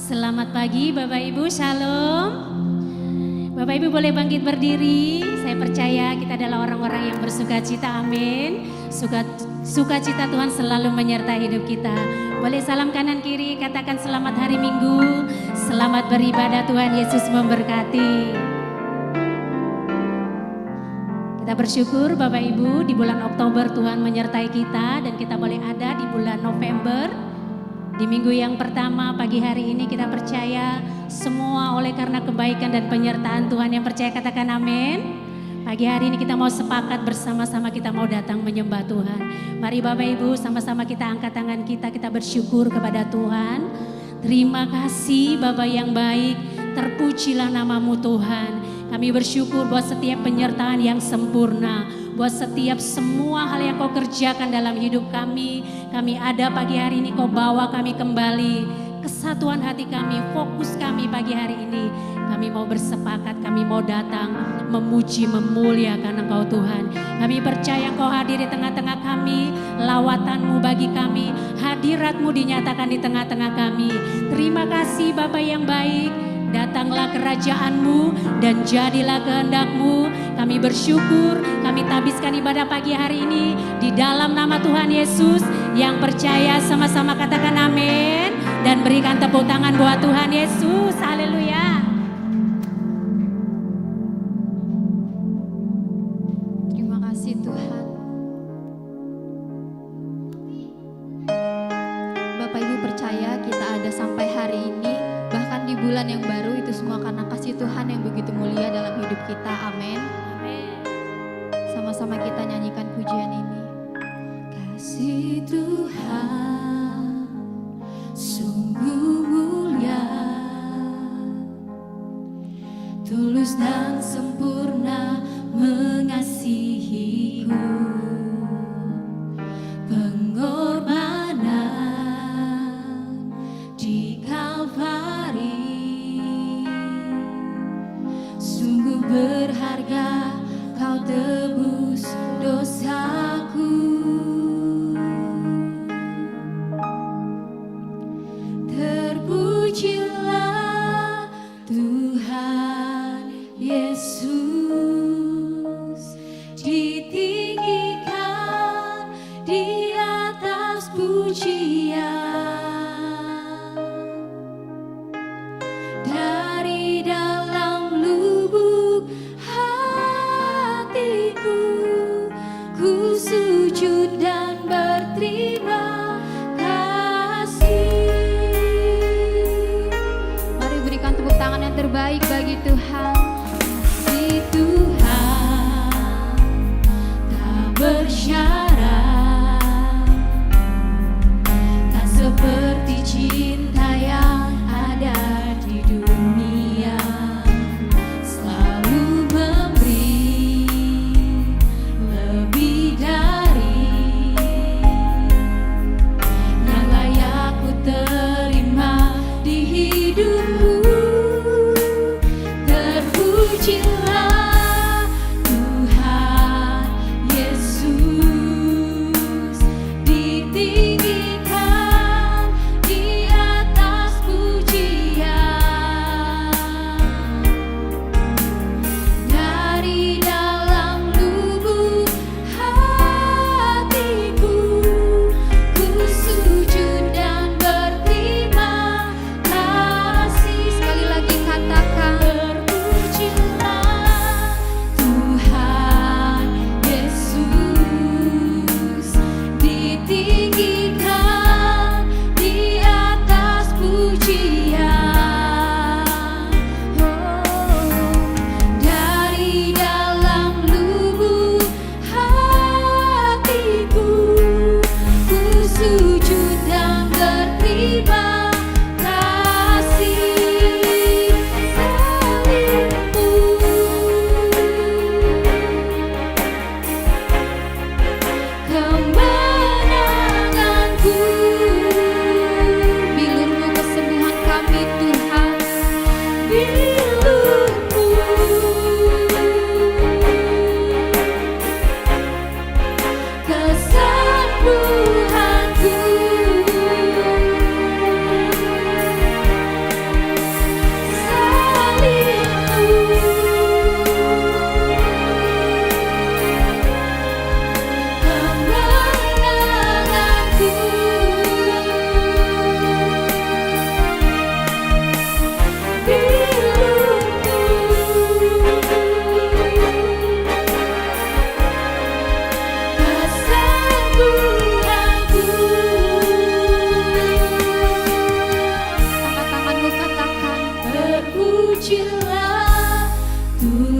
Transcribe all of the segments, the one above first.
Selamat pagi Bapak Ibu, Shalom. Bapak Ibu boleh bangkit berdiri. Saya percaya kita adalah orang-orang yang bersuka cita, amin. Sukacita Tuhan selalu menyertai hidup kita. Boleh salam kanan kiri, katakan selamat hari Minggu. Selamat beribadah, Tuhan Yesus memberkati. Kita bersyukur Bapak Ibu di bulan Oktober Tuhan menyertai kita dan kita boleh ada di bulan November. Di minggu yang pertama pagi hari ini kita percaya semua oleh karena kebaikan dan penyertaan Tuhan. Yang percaya katakan amin. Pagi hari ini kita mau sepakat bersama-sama, kita mau datang menyembah Tuhan. Mari Bapak Ibu sama-sama kita angkat tangan kita bersyukur kepada Tuhan. Terima kasih Bapa yang baik, terpujilah namamu Tuhan. Kami bersyukur buat setiap penyertaan yang sempurna, buat setiap semua hal yang kau kerjakan dalam hidup kami. Kami ada pagi hari ini, kau bawa kami kembali. Kesatuan hati kami, fokus kami pagi hari ini. Kami mau bersepakat, kami mau datang memuji, memuliakan Engkau Tuhan. Kami percaya Engkau hadir di tengah-tengah kami. Lawatan-Mu bagi kami, hadirat-Mu dinyatakan di tengah-tengah kami. Terima kasih Bapa yang baik. Datanglah kerajaan-Mu dan jadilah kehendak-Mu. Kami bersyukur, kami tabiskan ibadah pagi hari ini di dalam nama Tuhan Yesus. Yang percaya sama-sama katakan amin. Dan berikan tepuk tangan buat Tuhan Yesus. Haleluya. Terima kasih Tuhan. Bapak Ibu percaya kita ada sampai hari ini, bahkan di bulan yang baru, itu semua karena kasih Tuhan yang begitu mulia dalam hidup kita. Amin. Amin. Sama-sama kita nyanyikan pujian ini. Kasih Tuhan sungguh mulia, tulus dan sempurna mengasihiku. Pengorbanan di Kalvari sungguh berharga, kau tebus dosaku. Terpujilah Tuhan Yesus, ditinggikan di atas pujian. Dari dalam lubuk hatiku, ku sujud dan berterima kasih. Mari berikan tepuk tangan yang terbaik bagi Tuhan. Kasih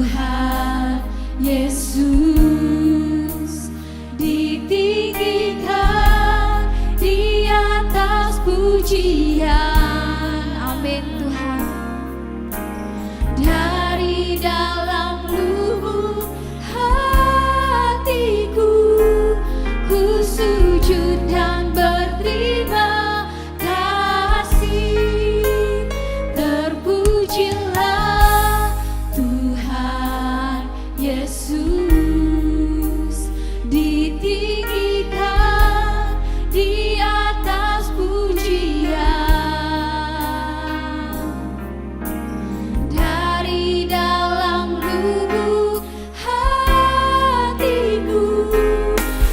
Tuhan Yesus ditinggikan di atas pujian. Amin Tuhan. Dari dalam lubuk hatiku ku sujud dan berterima kasih. Terpujilah Tuhan Yesus ditinggikan di atas pujian. Dari dalam lubuk hatiku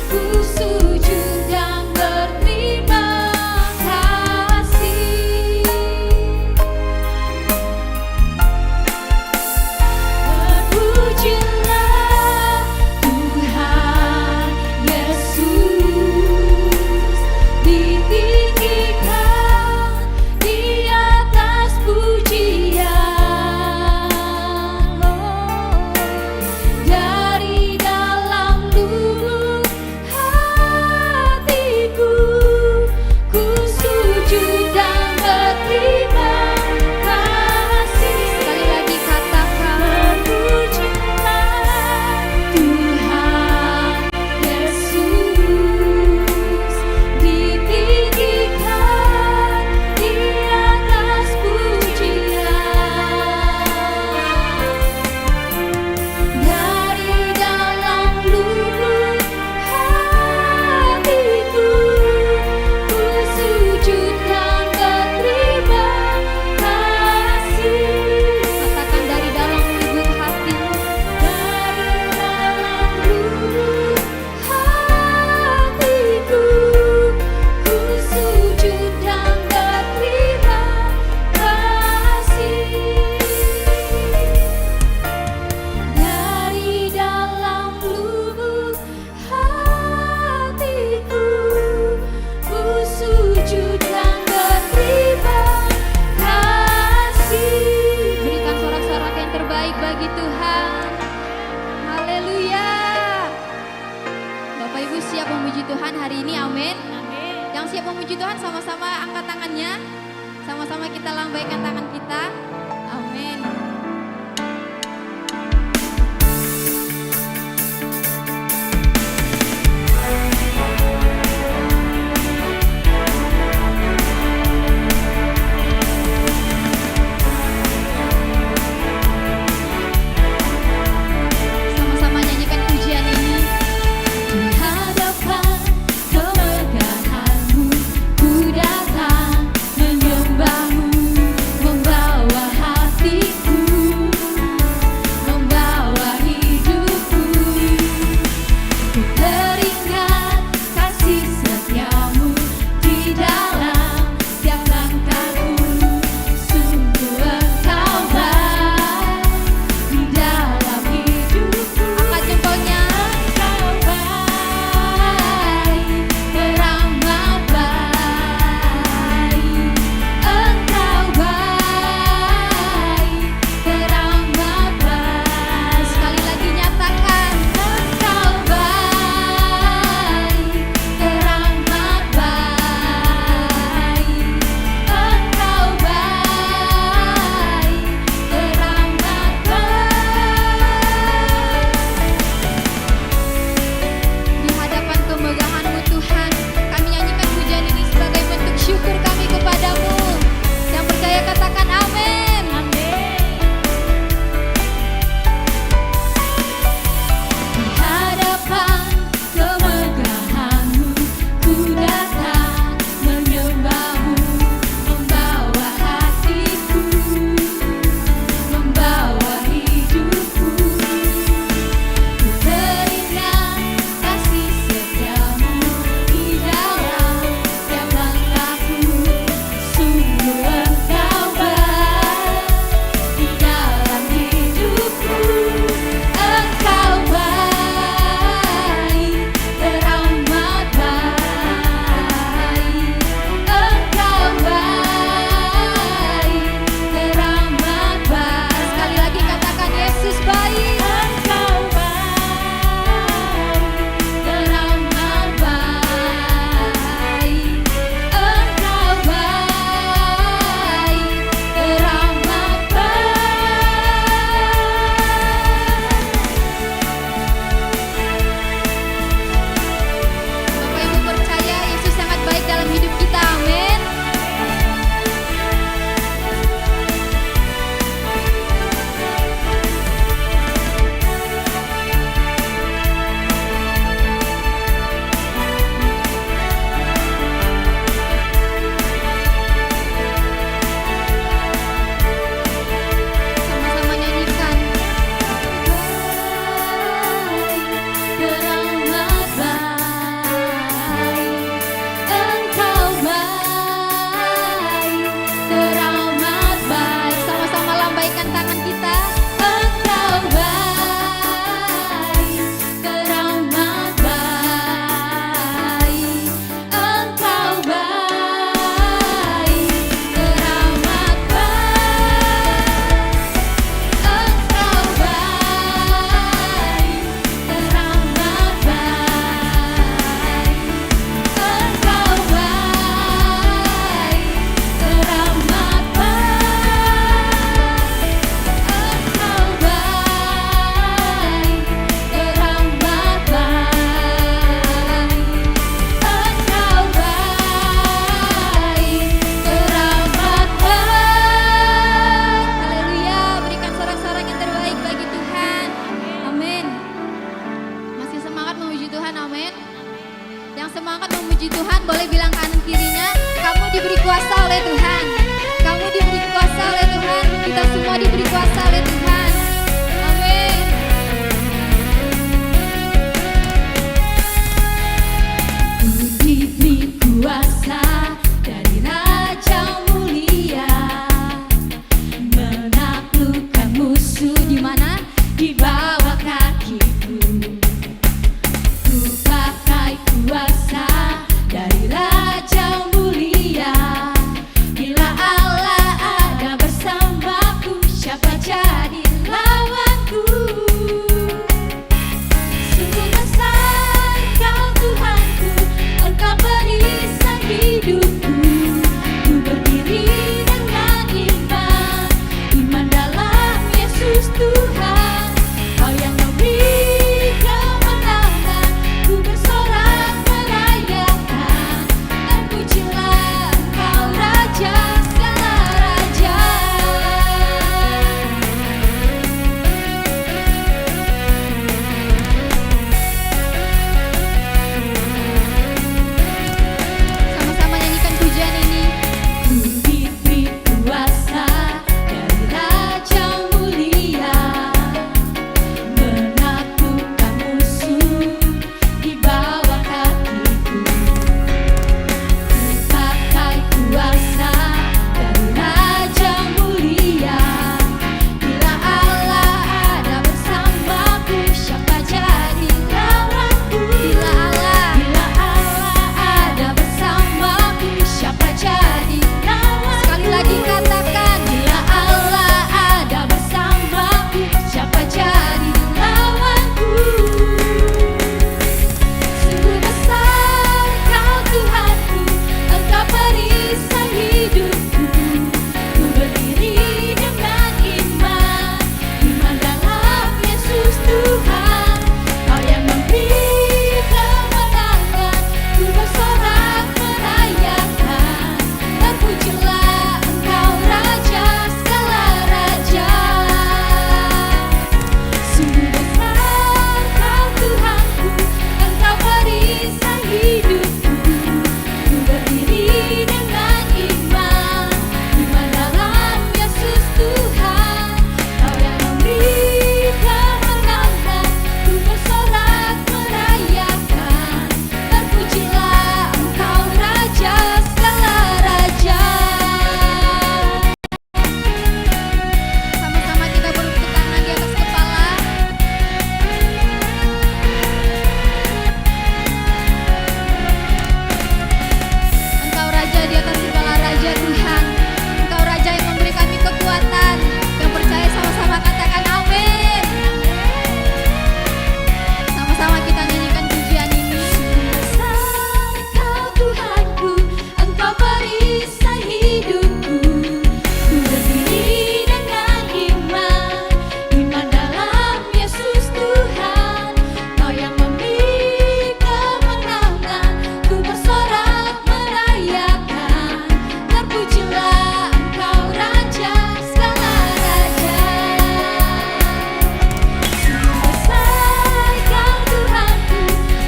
ku sujud dan berterima kasih. Terpujilah Tuhan Yesus ditinggikan di atas pujian. Dari dalam lubuk hatiku ku sujud dan berterima kasih. Sekali lagi katakan, Terpujilah Tuhan Yesus ditinggikan di atas pujian. Dari dalam lubuk hatiku ku sujud dan berterima kasih. katakan dari dalam lubuk hatimu. Dari dalam lubuk hatiku ku sujud dan berterima kasih. Dari dalam lubuk hatiku ku sujud dan berterima kasih. Berikan sorak-sorak yang terbaik bagi Tuhan. Haleluya. Bapak Ibu siap memuji Tuhan hari ini, amin. Yang siap memuji Tuhan sama-sama angkat tangannya. Sama-sama kita lambaikan tangan kita. Amin. Sama-sama nyanyikan pujian ini. Di hadapan kemegahanmu ku datang menyembahmu, membawa hatiku semangat memuji Tuhan, boleh bilang kanan kirinya, kamu diberi kuasa oleh Tuhan. Kamu diberi kuasa oleh Tuhan. Kita semua diberi kuasa oleh Tuhan. Amin. Ku diberi kuasa dari Raja mulia, menaklukkan musuh Di mana? di bawah kakiku. Ku pakai kuasa dari Raja mulia. Bila Allah ada bersamaku, siapa jadi lawanku? Sungguh besar Kau Tuhanku, Engkau perisai hidupku. Ku berdiri dengan iman, iman dalam Yesus Tuhan. Kau yang memberi kemenangan, ku bersorak merayakan. Terpujilah Engkau Raja segala raja. Sama-sama nyanyikan pujian ini. Ku diberi kuasa dari Raja mulia, menaklukkan musuh di bawah kakiku. Ku pakai kuasa dari Raja mulia. Bila Allah ada bersamaku, siapa jadi lawanku? Bila Allah ada bersamaku, siapa jadi lawanku? Sekali lagi katakan, Bila Allah ada bersamaku, siapa jadi lawanku? Sungguh besar Kau Tuhanku, Engkau perisai hidupku. Ku berdiri dengan iman, iman dalam Yesus Tuhan. Kau yang memberi kemenangan, ku bersorak merayakan. Terpujilah Engkau Raja segala raja. Sungguh besar Kau Tuhanku, Engkau perisai hidupku. Ku berdiri dengan iman, iman dalam Yesus Tuhan. Kau yang memberi kemenangan, ku bersorak merayakan. Terpujilah Engkau Raja segala raja. sama-sama kita bertepuk tangan di atas kepala. Engkau Raja di atas segala raja Tuhan. Engkau Raja yang memberi kami kekuatan. Yang percaya sama-sama katakan amin. Sama-sama kita nyanyikan pujian ini. Besar Kau Tuhanku, Engkau perisai hidupku. Ku berdiri dengan iman, iman dalam Yesus Tuhan. Kau yang memberi kemenangan, ku bersorak merayakan. Terpujilah Engkau Raja segala raja. Besar Kau Tuhanku,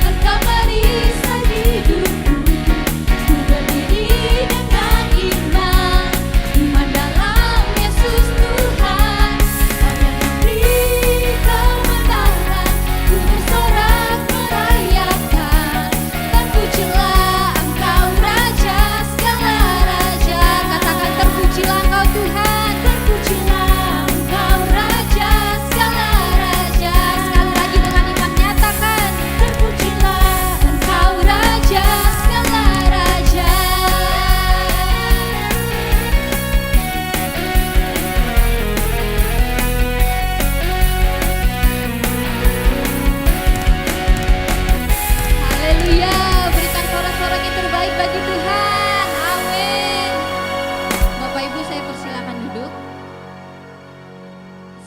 Engkau perisai hidupku. Ku berdiri dengan iman, iman dalam Yesus Tuhan. Kau yang memberi kemenangan, ku bersorak merayakan. Terpujilah Engkau Raja segala raja. Katakan terpujilah Engkau Tuhan. Terpujilah Engkau Raja segala raja. Sekali lagi dengan iman nyatakan. Terpujilah Engkau Raja segala raja. Haleluya, berikan sorak-sorak yang terbaik bagi Tuhan. Amin. Bapak Ibu, saya persilakan duduk.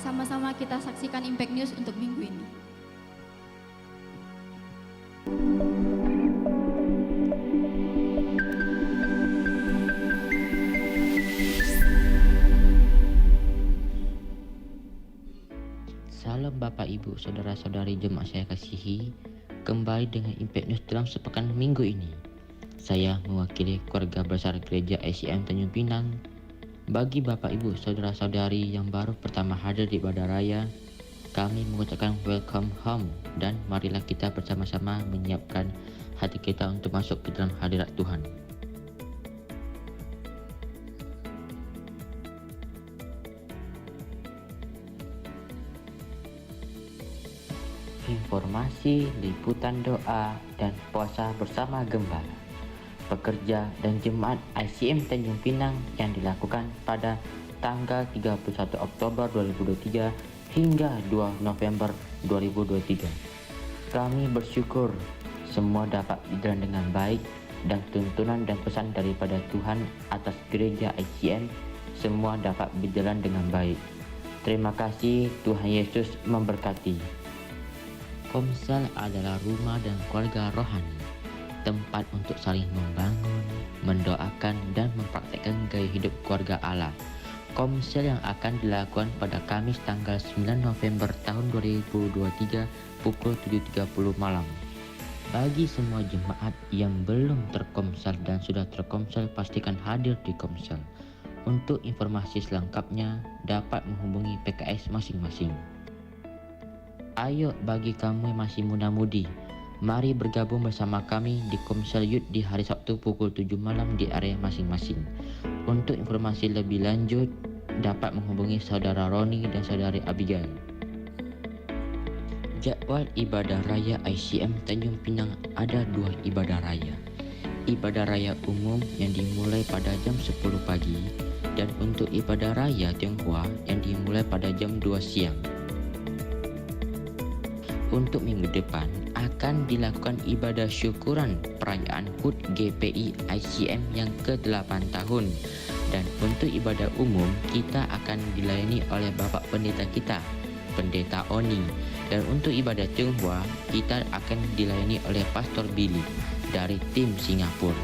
Sama-sama kita saksikan Impact News untuk minggu ini. Salam Bapak Ibu, saudara-saudari jemaat saya kasihi. Kembali dengan Impact News dalam sepekan minggu ini. Saya mewakili keluarga besar Gereja ICM Tanjung Pinang. Bagi Bapak Ibu Saudara-saudari yang baru pertama hadir di ibadah raya, kami mengucapkan welcome home dan marilah kita bersama-sama menyiapkan hati kita untuk masuk ke dalam hadirat Tuhan. Informasi, liputan doa, dan puasa bersama Gembala, pekerja dan jemaat ICM Tanjung Pinang yang dilakukan pada tanggal 31 Oktober 2023 hingga 2 November 2023. Kami bersyukur semua dapat berjalan dengan baik dan tuntunan dan pesan daripada Tuhan atas gereja ICM semua dapat berjalan dengan baik. Terima kasih, Tuhan Yesus memberkati. Komsel adalah rumah dan keluarga rohani, tempat untuk saling membangun, mendoakan, dan mempraktikkan gaya hidup keluarga Allah. Komsel yang akan dilakukan pada Kamis tanggal 9 November tahun 2023 pukul 7.30 malam. Bagi semua jemaat yang belum terkomsel dan sudah terkomsel, pastikan hadir di komsel. Untuk informasi selengkapnya dapat menghubungi PKS masing-masing. Ayo bagi kamu yang masih muda-mudi, mari bergabung bersama kami di Komsel Youth di hari Sabtu pukul 7 malam di area masing-masing. Untuk informasi lebih lanjut, dapat menghubungi Saudara Roni dan Saudari Abigail. Jadwal ibadah raya ICM Tanjung Pinang ada 2 ibadah raya. Ibadah raya umum yang dimulai pada jam 10 pagi dan untuk ibadah raya Tionghoa yang dimulai pada jam 2 siang. Untuk minggu depan akan dilakukan ibadah syukuran perayaan HUT GPI ICM yang ke-8 tahun. Dan untuk ibadah umum kita akan dilayani oleh Bapak Pendeta kita, Pendeta Oni. Dan untuk ibadah Tionghoa kita akan dilayani oleh Pastor Billy dari tim Singapura.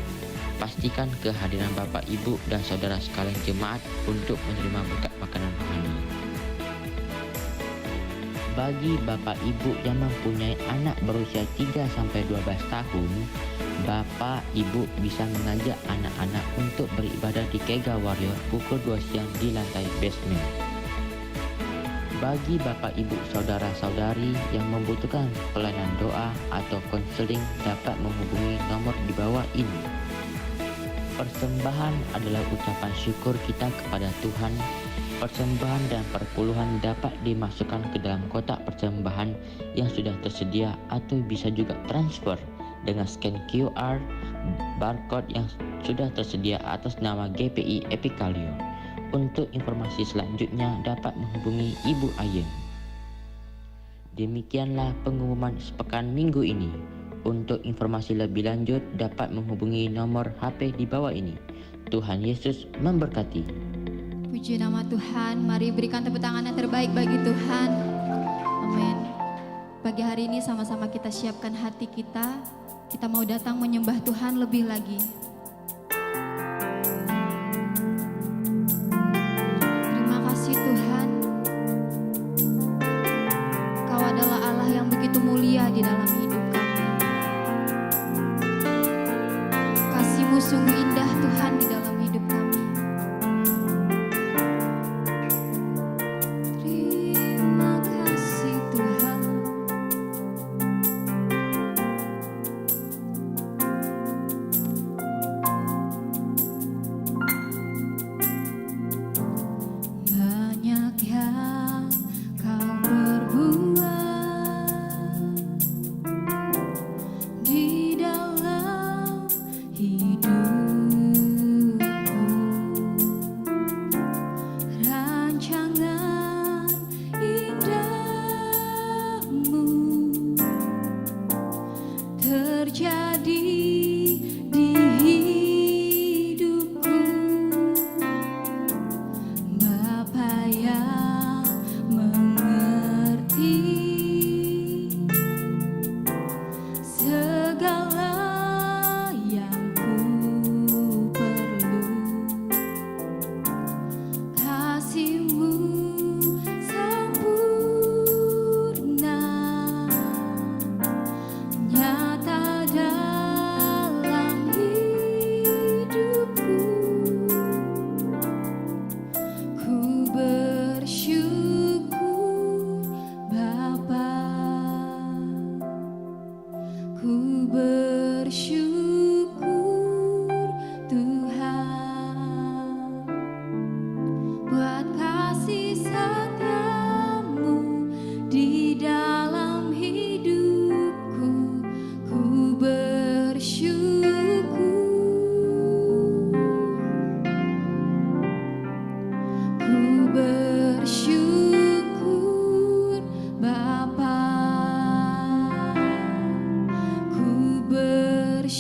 Pastikan kehadiran Bapak Ibu dan Saudara sekalian jemaat untuk menerima berkat makanan rohani. Bagi Bapak Ibu yang mempunyai anak berusia 3-12 tahun, Bapak Ibu bisa mengajak anak-anak untuk beribadah di Kega Warrior pukul 2 siang di lantai basement. Bagi Bapak Ibu Saudara-saudari yang membutuhkan pelayanan doa atau konseling dapat menghubungi nomor di bawah ini. Persembahan adalah ucapan syukur kita kepada Tuhan. Persembahan dan perpuluhan dapat dimasukkan ke dalam kotak persembahan yang sudah tersedia atau bisa juga transfer dengan scan QR barcode yang sudah tersedia atas nama GPI Epikalio. Untuk informasi selanjutnya dapat menghubungi Ibu Ayen. Demikianlah pengumuman sepekan minggu ini. Untuk informasi lebih lanjut dapat menghubungi nomor HP di bawah ini. Tuhan Yesus memberkati. Puji nama Tuhan, mari berikan tepuk tangan yang terbaik bagi Tuhan. Amin. Pagi hari ini sama-sama kita siapkan hati kita. Kita mau datang menyembah Tuhan lebih lagi. Terima kasih Tuhan. Kau adalah Allah yang begitu mulia di dalam hidup kami. Kasih-Mu sungguh indah Tuhan di dalam hidup kami. Banyak yang Kau perbuat bersyukur Tuhan buat kasih setiamu di dalam hidupku. Ku bersyukur Bapa, ku bersyukur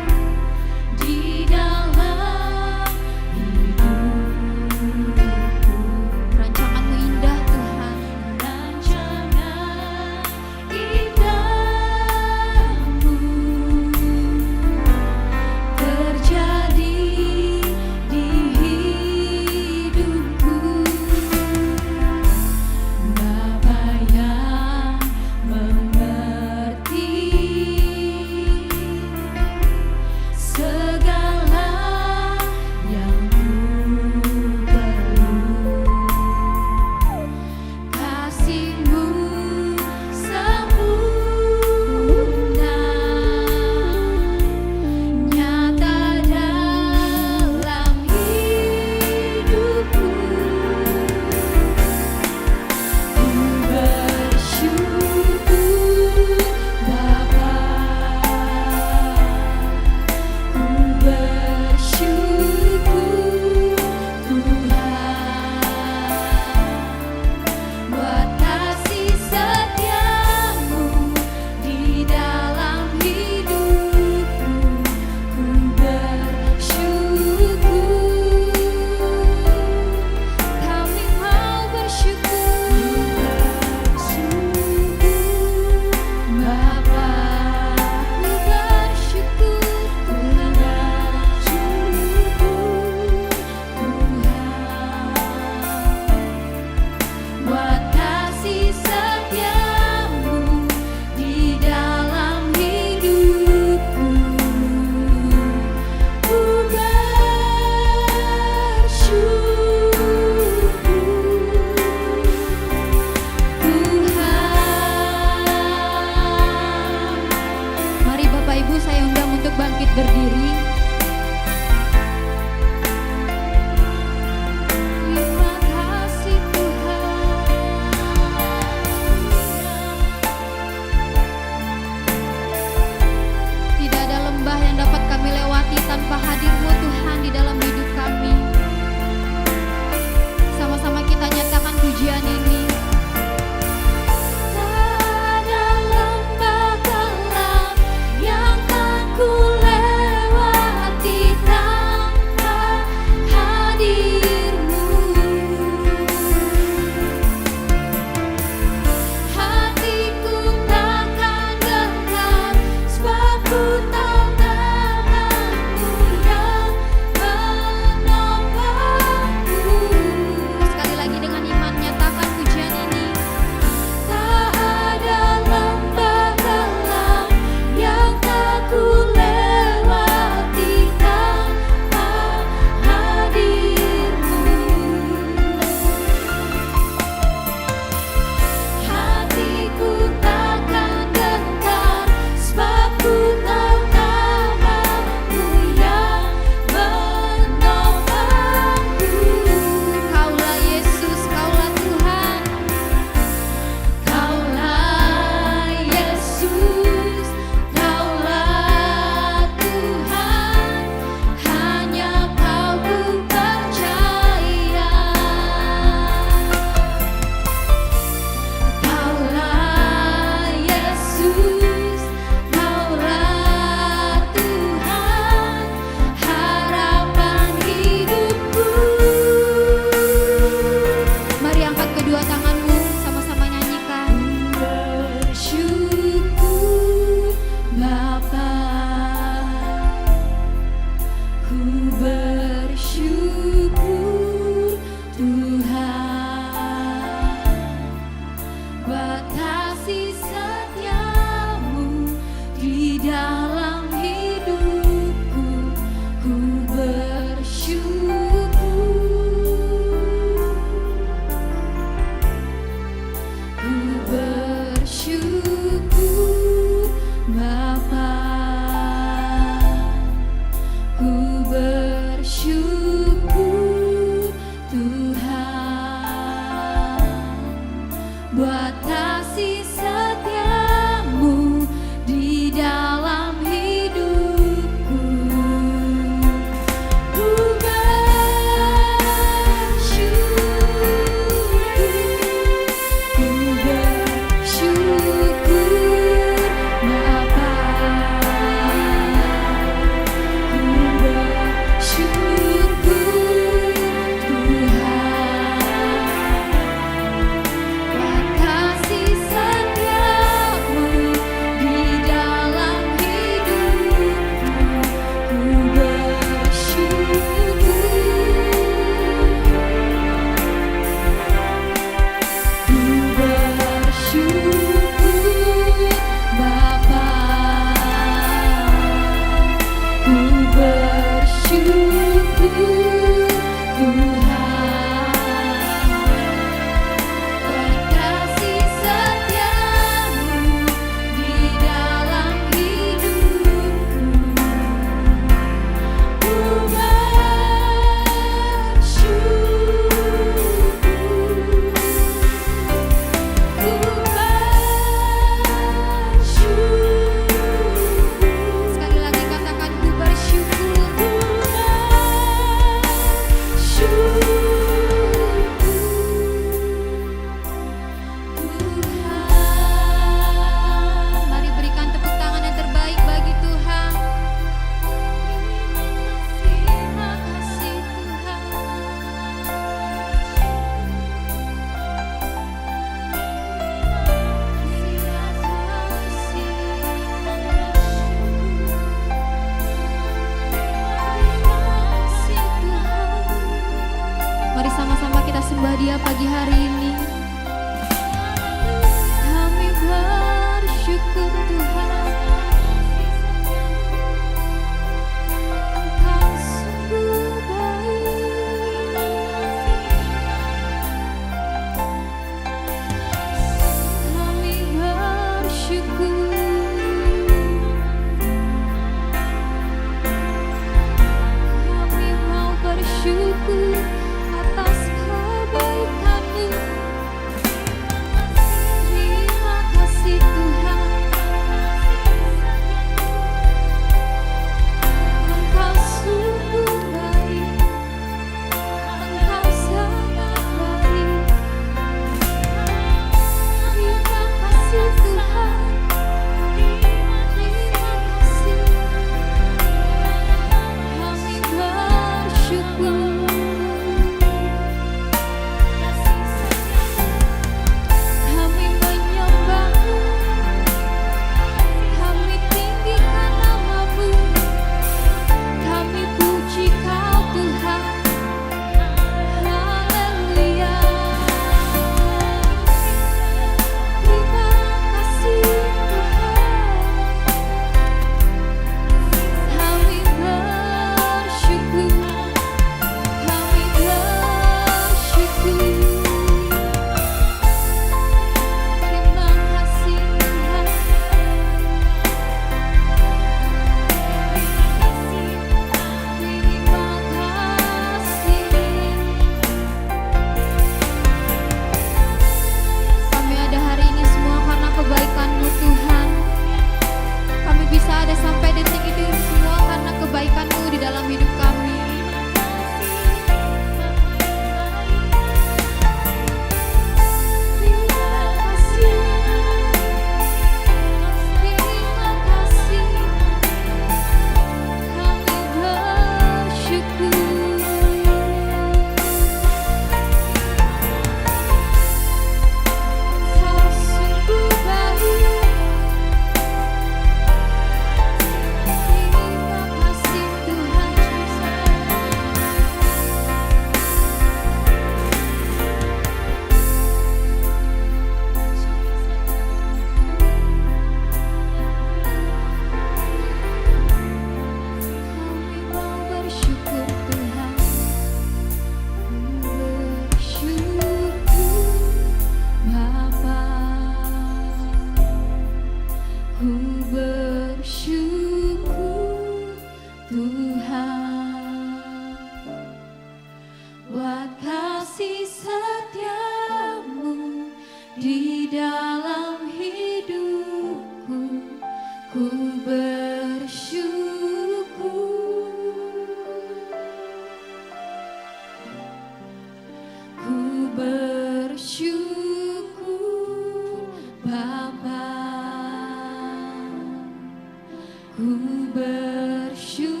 Ku bersyukur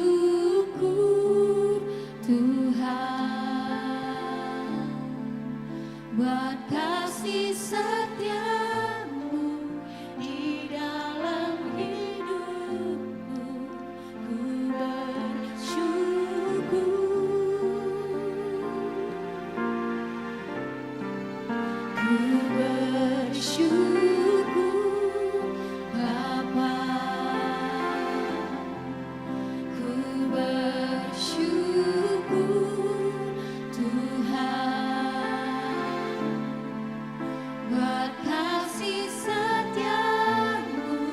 Tuhan buat kasih setiamu di dalam hidupku. Ku bersyukur, ku bersyukur Bapa. Ku bersyukur Tuhan buat kasih setiamu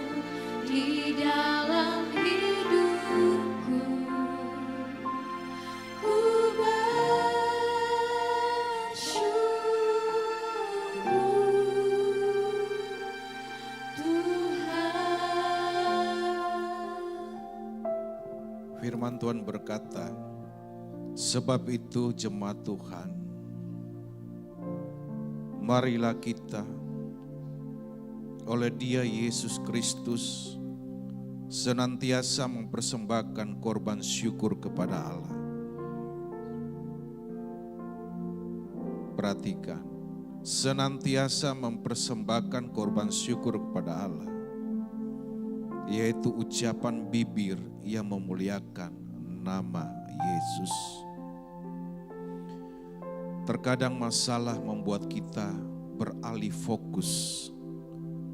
di dalam hidupku. Ku bersyukur Tuhan. Firman Tuhan berkata, sebab itu jemaat Tuhan, marilah kita oleh Dia Yesus Kristus senantiasa mempersembahkan korban syukur kepada Allah. Perhatikan, senantiasa mempersembahkan korban syukur kepada Allah, yaitu ucapan bibir yang memuliakan nama Yesus. Terkadang masalah membuat kita beralih fokus.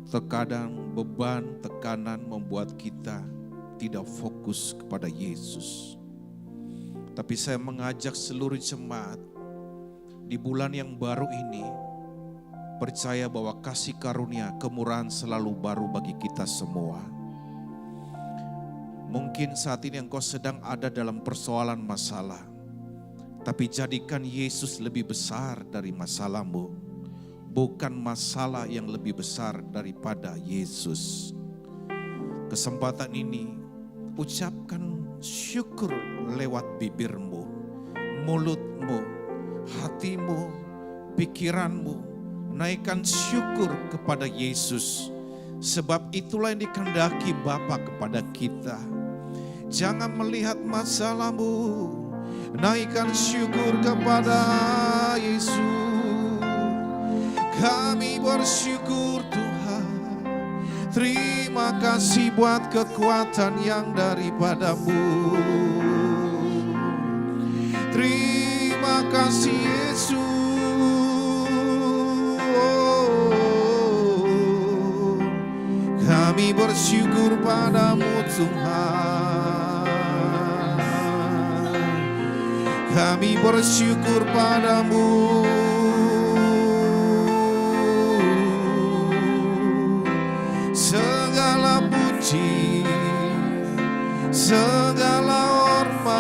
Terkadang beban, tekanan membuat kita tidak fokus kepada Yesus. Tapi saya mengajak seluruh jemaat di bulan yang baru ini, percaya bahwa kasih karunia, kemurahan selalu baru bagi kita semua. Mungkin saat ini engkau sedang ada dalam persoalan masalah, tapi jadikan Yesus lebih besar dari masalahmu. Bukan masalah yang lebih besar daripada Yesus. Kesempatan ini, ucapkan syukur lewat bibirmu, mulutmu, hatimu, pikiranmu. Naikkan syukur kepada Yesus. Sebab itulah yang dikehendaki Bapa kepada kita. Jangan melihat masalahmu, naikkan syukur kepada Yesus. Kami bersyukur Tuhan, terima kasih buat kekuatan yang daripadamu. Terima kasih Yesus. Kami bersyukur padamu Tuhan. Kami bersyukur padamu. Segala puji, segala hormat.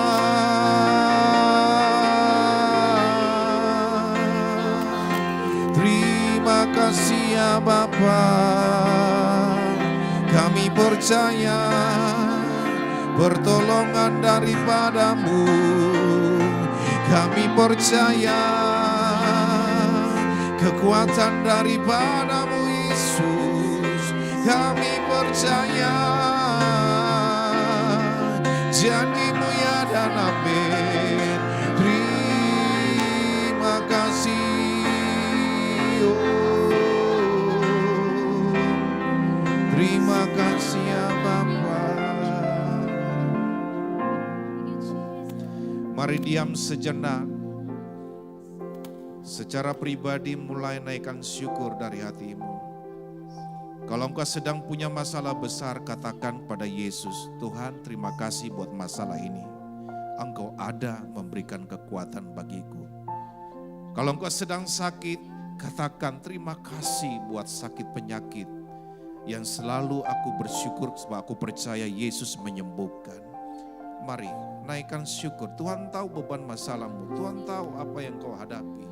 Terima kasih ya Bapa. Kami percaya pertolongan daripadamu. Kami percaya kekuatan daripadamu Yesus. Kami percaya janji-Mu ya dan amin. Terima kasih. Terima kasih ya Bapa. Mari diam sejenak. Secara pribadi mulai naikkan syukur dari hatimu. Kalau engkau sedang punya masalah besar, katakan pada Yesus, Tuhan terima kasih buat masalah ini. Engkau ada memberikan kekuatan bagiku. Kalau engkau sedang sakit, katakan terima kasih buat sakit penyakit. Yang selalu aku bersyukur sebab aku percaya Yesus menyembuhkan. Mari naikkan syukur. Tuhan tahu beban masalahmu. Tuhan tahu apa yang kau hadapi.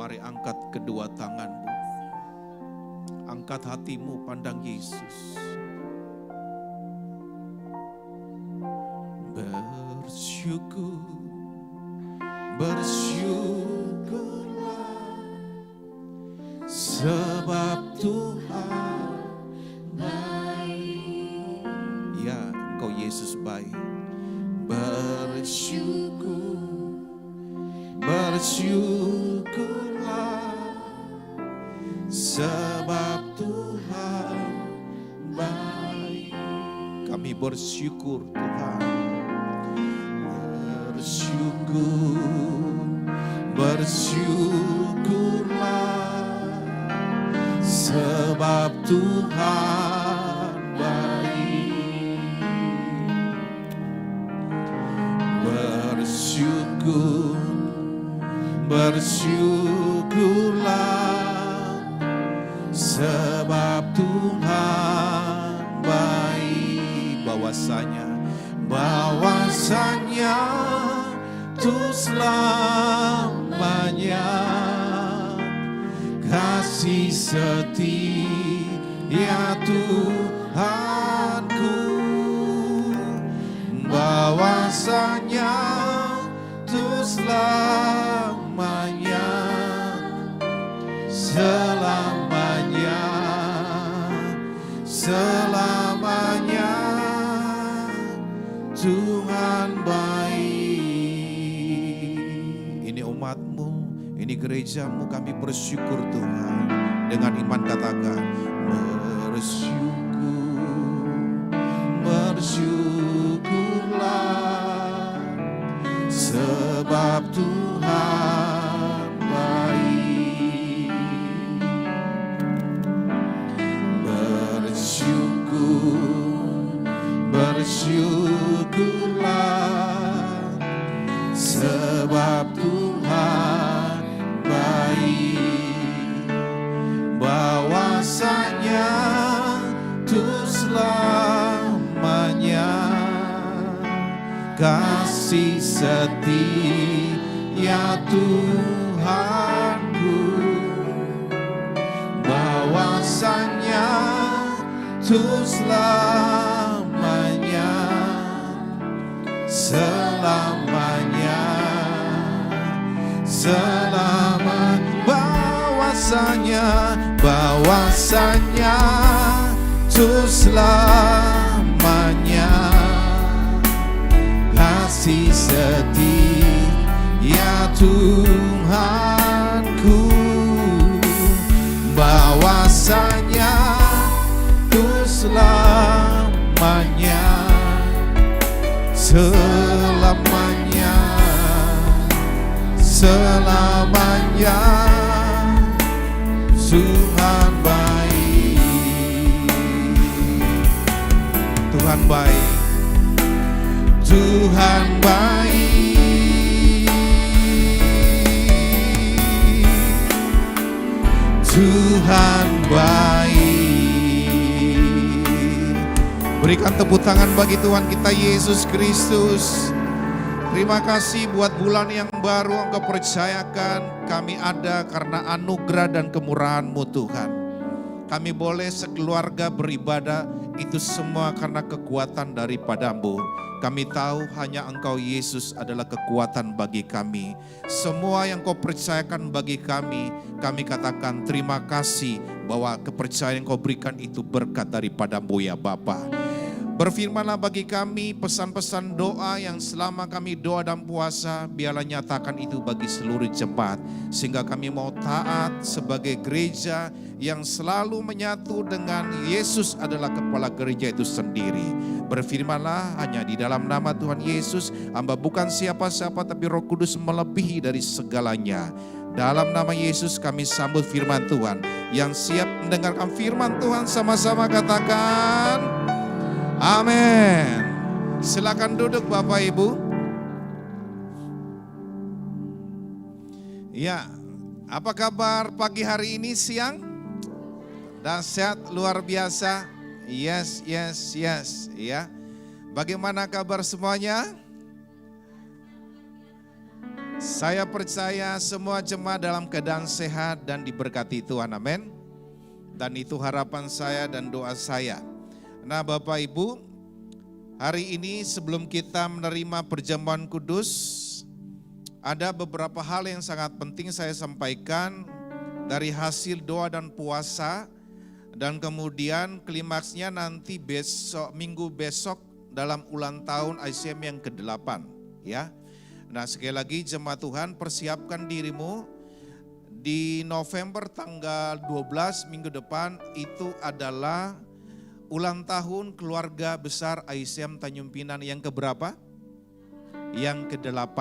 Mari angkat kedua tanganmu. Angkat hatimu, pandang Yesus. Bersyukur, bersyukurlah, sebab Tuhan baik. Ya, Engkau Yesus baik. Bersyukur, bersyukurlah, sebab Tuhan baik. Kami bersyukur Tuhan. Bersyukur, bersyukurlah, sebab Tuhan baik. Bersyukur, bersyukurlah, sebab Tuhan baik. Bahwasanya tuh selamanya kasih setia Tuhanku. Bahwasanya tuh selamanya, selamanya, selamanya Tuhan baik. Ini umatmu, ini gerejamu, kami bersyukur Tuhan. Dengan iman katakan, bersyukur, bersyukurlah, sebab Tuhan baik. Bersyukur, bersyukurlah, sebab Tuhan baik. Bahwasanya tuh selamanya kasih setia Tuhanku. Bahwasanya tuh selamanya, selamanya, selamanya. Bahwasanya tuh selamanya kasih setia Tuhanku. Bahwasanya tuh selamanya, selamanya, selamanya Tuhan baik. Tuhan baik, Tuhan baik, Tuhan baik. Berikan tepuk tangan bagi Tuhan kita Yesus Kristus. Terima kasih buat bulan yang baru Engkau percayakan. Kami ada karena anugerah dan kemurahan-Mu Tuhan. Kami boleh sekeluarga beribadah, itu semua karena kekuatan daripada-Mu. Kami tahu hanya Engkau Yesus adalah kekuatan bagi kami. Semua yang Kau percayakan bagi kami katakan terima kasih bahwa kepercayaan yang Kau berikan itu berkat daripada-Mu ya Bapa. Berfirmanlah bagi kami pesan-pesan doa yang selama kami doa dan puasa, biarlah nyatakan itu bagi seluruh jemaat. Sehingga kami mau taat sebagai gereja yang selalu menyatu dengan Yesus adalah kepala gereja itu sendiri. Berfirmanlah hanya di dalam nama Tuhan Yesus, hamba bukan siapa-siapa tapi Roh Kudus melebihi dari segalanya. Dalam nama Yesus kami sambut firman Tuhan. Yang siap mendengarkan firman Tuhan sama-sama katakan amin. Silakan duduk Bapak Ibu. Ya, apa kabar pagi hari ini, siang? Dahsyat, luar biasa. Yes. Ya. Bagaimana kabar semuanya? Saya percaya semua jemaat dalam keadaan sehat dan diberkati Tuhan, amin. Dan itu harapan saya dan doa saya. Nah Bapak Ibu, hari ini sebelum kita menerima perjamuan kudus, ada beberapa hal yang sangat penting saya sampaikan dari hasil doa dan puasa. Dan kemudian klimaksnya nanti besok, minggu besok dalam ulang tahun ICM yang ke-8 ya. Nah sekali lagi jemaat Tuhan, persiapkan dirimu di November tanggal 12 minggu depan itu adalah ulang tahun keluarga besar ICM Tanjung Pinang yang keberapa? Yang ke-8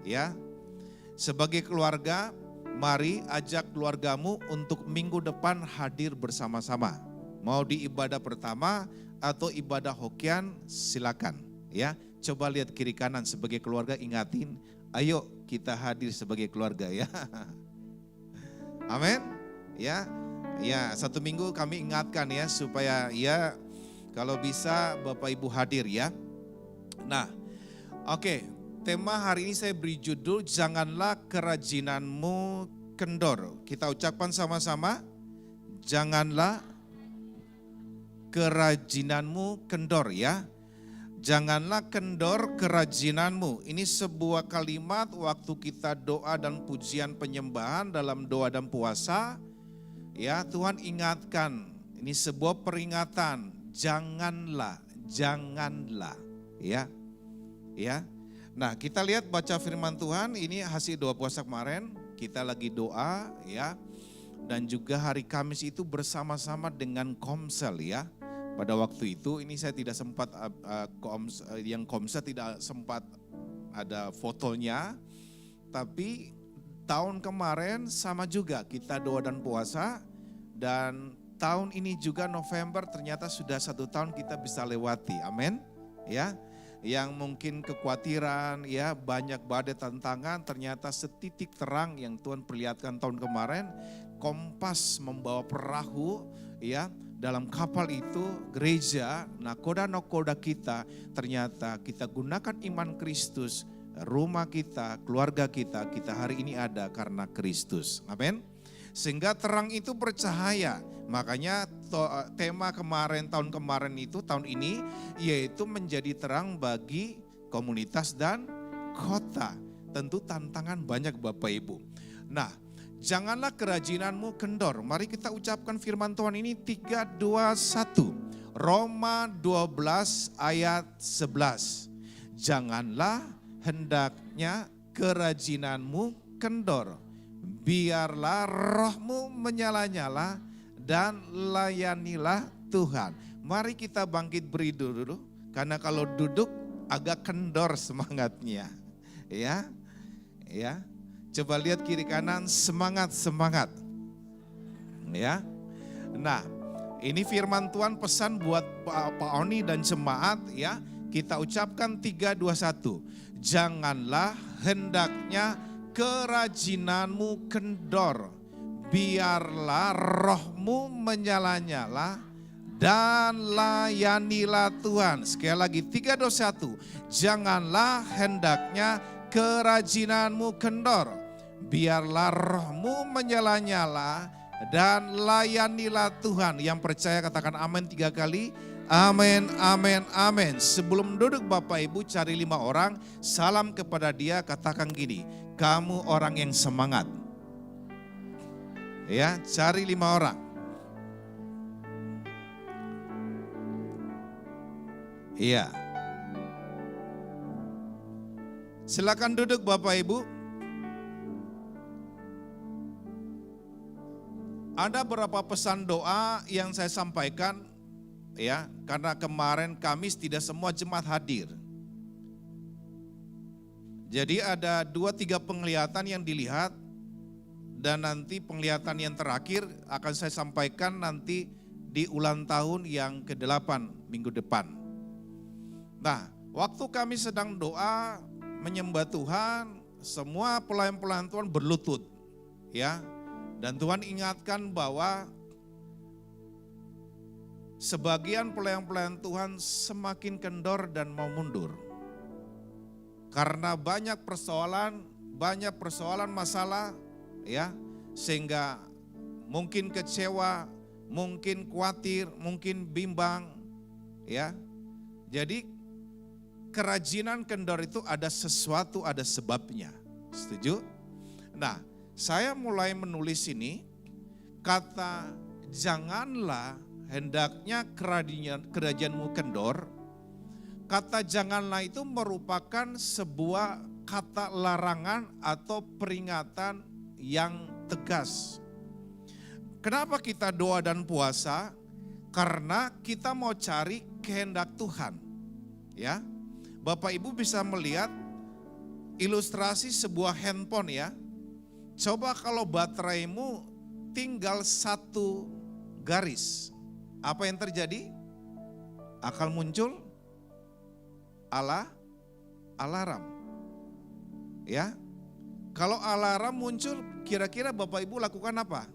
ya. Sebagai keluarga, mari ajak keluargamu untuk minggu depan hadir bersama-sama. Mau di ibadah pertama atau ibadah hokian silakan ya. Coba lihat kiri kanan sebagai keluarga, ingatin, ayo kita hadir sebagai keluarga ya. Amin. Ya. Ya, satu minggu kami ingatkan ya supaya ya kalau bisa Bapak Ibu hadir ya. Nah, oke, tema hari ini saya beri judul janganlah kerajinanmu kendor. Kita ucapkan sama-sama, janganlah kerajinanmu kendor ya. Janganlah kendor kerajinanmu. Ini sebuah kalimat waktu kita doa dan pujian penyembahan dalam doa dan puasa. Ya, Tuhan ingatkan, ini sebuah peringatan, janganlah, janganlah, ya. Ya. Nah, kita lihat baca firman Tuhan, ini hasil doa puasa kemarin, kita lagi doa, ya. Dan juga hari Kamis itu bersama-sama dengan Komsel, ya. Pada waktu itu ini saya tidak sempat Komsel tidak sempat ada fotonya, tapi tahun kemarin sama juga kita doa dan puasa, dan tahun ini juga November ternyata sudah 1 tahun kita bisa lewati, amin ya. Yang mungkin kekhawatiran ya, banyak badai tantangan, ternyata setitik terang yang Tuhan perlihatkan tahun kemarin, Kompas membawa perahu ya, dalam kapal itu gereja, nakoda-nakoda kita, ternyata kita gunakan iman Kristus, rumah kita, keluarga kita hari ini ada karena Kristus. Amin. Sehingga terang itu bercahaya. Makanya tema kemarin, tahun kemarin itu, tahun ini, yaitu menjadi terang bagi komunitas dan kota. Tentu tantangan banyak Bapak Ibu. Nah, janganlah kerajinanmu kendor. Mari kita ucapkan firman Tuhan ini 3, 2, 1. Roma 12 ayat 11. Janganlah hendaknya kerajinanmu kendor, biarlah rohmu menyala-nyala dan layanilah Tuhan. Mari kita bangkit berdiri dulu, karena kalau duduk agak kendor semangatnya. Ya, ya. Coba lihat kiri kanan, semangat. Ya. Nah, ini firman Tuhan pesan buat Pak Oni dan jemaat ya. Kita ucapkan 3, 2, 1. Janganlah hendaknya kerajinanmu kendor, biarlah rohmu menyala-nyala dan layanilah Tuhan. Sekali lagi 3, 2, 1. Janganlah hendaknya kerajinanmu kendor, biarlah rohmu menyala-nyala dan layanilah Tuhan. Yang percaya katakan amin 3 kali. Amin, amin, amin. Sebelum duduk Bapak Ibu, cari 5 orang, salam kepada dia, katakan gini, kamu orang yang semangat. Ya, cari 5 orang. Iya. Silakan duduk Bapak Ibu. Ada beberapa pesan doa yang saya sampaikan ya, karena kemarin Kamis tidak semua jemaat hadir. Jadi ada 2-3 penglihatan yang dilihat, dan nanti penglihatan yang terakhir akan saya sampaikan nanti di ulang tahun yang ke-8 minggu depan. Nah, waktu kami sedang doa menyembah Tuhan, semua pelayan-pelayan Tuhan berlutut ya. Dan Tuhan ingatkan bahwa sebagian pelayan-pelayan Tuhan semakin kendor dan mau mundur. Karena banyak persoalan banyak persoalan masalah ya, sehingga mungkin kecewa, mungkin khawatir, mungkin bimbang ya. Jadi kerajinan kendor itu ada sesuatu, ada sebabnya. Setuju? Nah, saya mulai menulis ini, kata janganlah, hendaknya kerajianmu kendor. Kata janganlah itu merupakan sebuah kata larangan atau peringatan yang tegas. Kenapa kita doa dan puasa? Karena kita mau cari kehendak Tuhan. Ya, Bapak Ibu bisa melihat ilustrasi sebuah handphone ya. Coba kalau bateraimu tinggal satu garis, apa yang terjadi? Akan muncul alarm. Ya, kalau alarm muncul, kira-kira Bapak Ibu lakukan apa?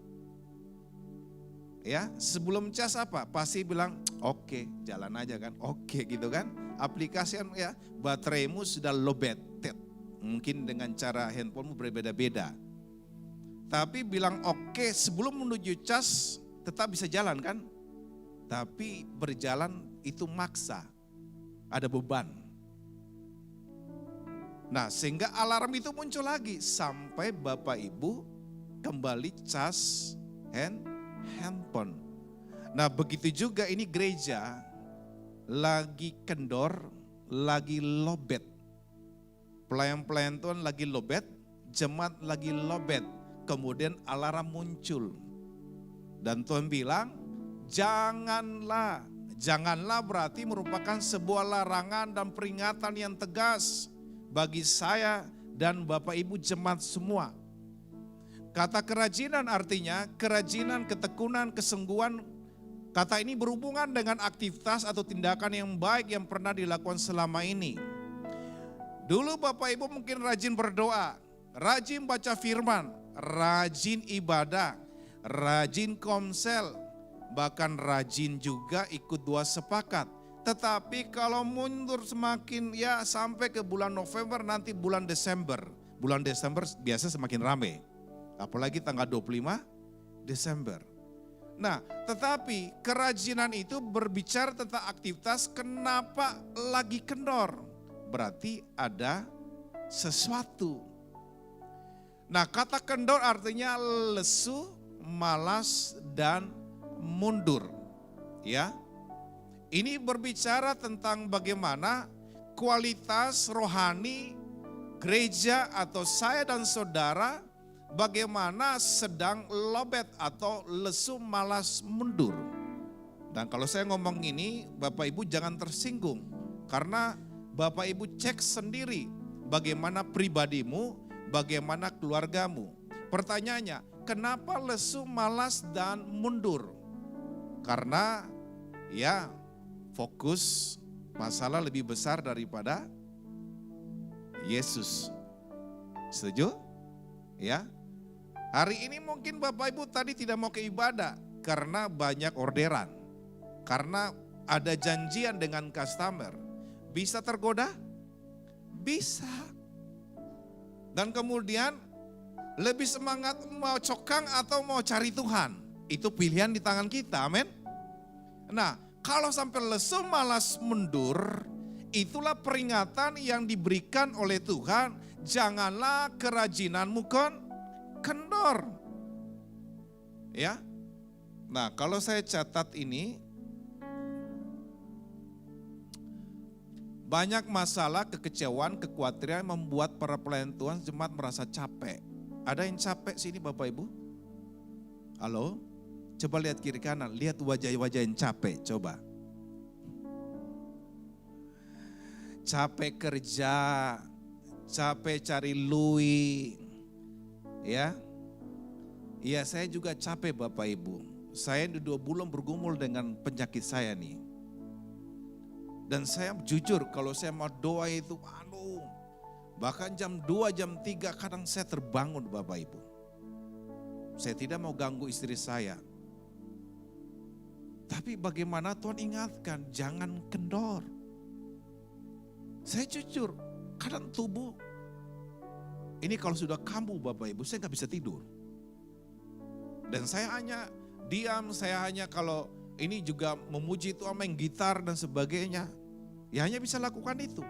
Ya, sebelum cas apa? Pasti bilang, oke, jalan aja kan, oke gitu kan. Aplikasi ya, bateraimu sudah lobated. Mungkin dengan cara handphonemu berbeda-beda. Tapi bilang oke, sebelum menuju cas tetap bisa jalan kan? Tapi berjalan itu maksa, ada beban. Nah, sehingga alarm itu muncul lagi sampai Bapak Ibu kembali cas handphone. Nah, begitu juga ini gereja lagi kendor, lagi lobet. Pelayan-pelayan Tuhan lagi lobet, jemaat lagi lobet. Kemudian alarm muncul. Dan Tuhan bilang, janganlah. Janganlah berarti merupakan sebuah larangan dan peringatan yang tegas bagi saya dan Bapak Ibu jemaat semua. Kata kerajinan artinya kerajinan, ketekunan, kesungguhan. Kata ini berhubungan dengan aktivitas atau tindakan yang baik yang pernah dilakukan selama ini. Dulu Bapak Ibu mungkin rajin berdoa, rajin baca firman, rajin ibadah, rajin komsel, bahkan rajin juga ikut doa sepakat. Tetapi kalau mundur semakin ya sampai ke bulan November, nanti bulan Desember. Bulan Desember biasa semakin ramai. Apalagi tanggal 25 Desember. Nah, tetapi kerajinan itu berbicara tentang aktivitas, kenapa lagi kendor? Berarti ada sesuatu. Nah, kata kendor artinya lesu, malas, dan mundur. Ya, ini berbicara tentang bagaimana kualitas rohani gereja atau saya dan saudara bagaimana sedang lobet atau lesu, malas, mundur. Dan kalau saya ngomong ini, Bapak Ibu jangan tersinggung. Karena Bapak Ibu cek sendiri bagaimana pribadimu, bagaimana keluargamu. Pertanyaannya, kenapa lesu, malas, dan mundur? Karena ya fokus masalah lebih besar daripada Yesus. Setuju? Ya. Hari ini mungkin Bapak Ibu tadi tidak mau ke ibadah karena banyak orderan. Karena ada janjian dengan customer. Bisa tergoda? Bisa. Dan kemudian lebih semangat mau cokang atau mau cari Tuhan. Itu pilihan di tangan kita, amin. Nah, kalau sampai lesu, malas, mundur, itulah peringatan yang diberikan oleh Tuhan. Janganlah kerajinanmu kendor. Ya. Nah, kalau saya catat ini, banyak masalah, kekecewaan, kekhawatiran membuat para pelayan Tuhan jemaat merasa capek. Ada yang capek sini Bapak Ibu? Halo? Coba lihat kiri kanan, lihat wajah-wajah yang capek, coba. Capek kerja, capek cari lui, ya. Iya, saya juga capek Bapak Ibu. Saya 2 bulan bergumul dengan penyakit saya nih. Dan saya jujur kalau saya mau doa itu, bahkan jam 2, jam 3 kadang saya terbangun Bapak Ibu. Saya tidak mau ganggu istri saya. Tapi bagaimana Tuhan ingatkan, jangan kendor. Saya jujur, kadang tubuh Ini kalau sudah kambuh Bapak Ibu, saya nggak bisa tidur. Dan saya hanya diam, saya hanya kalau ini juga memuji Tuhan, main gitar dan sebagainya. Ya hanya bisa lakukan itu.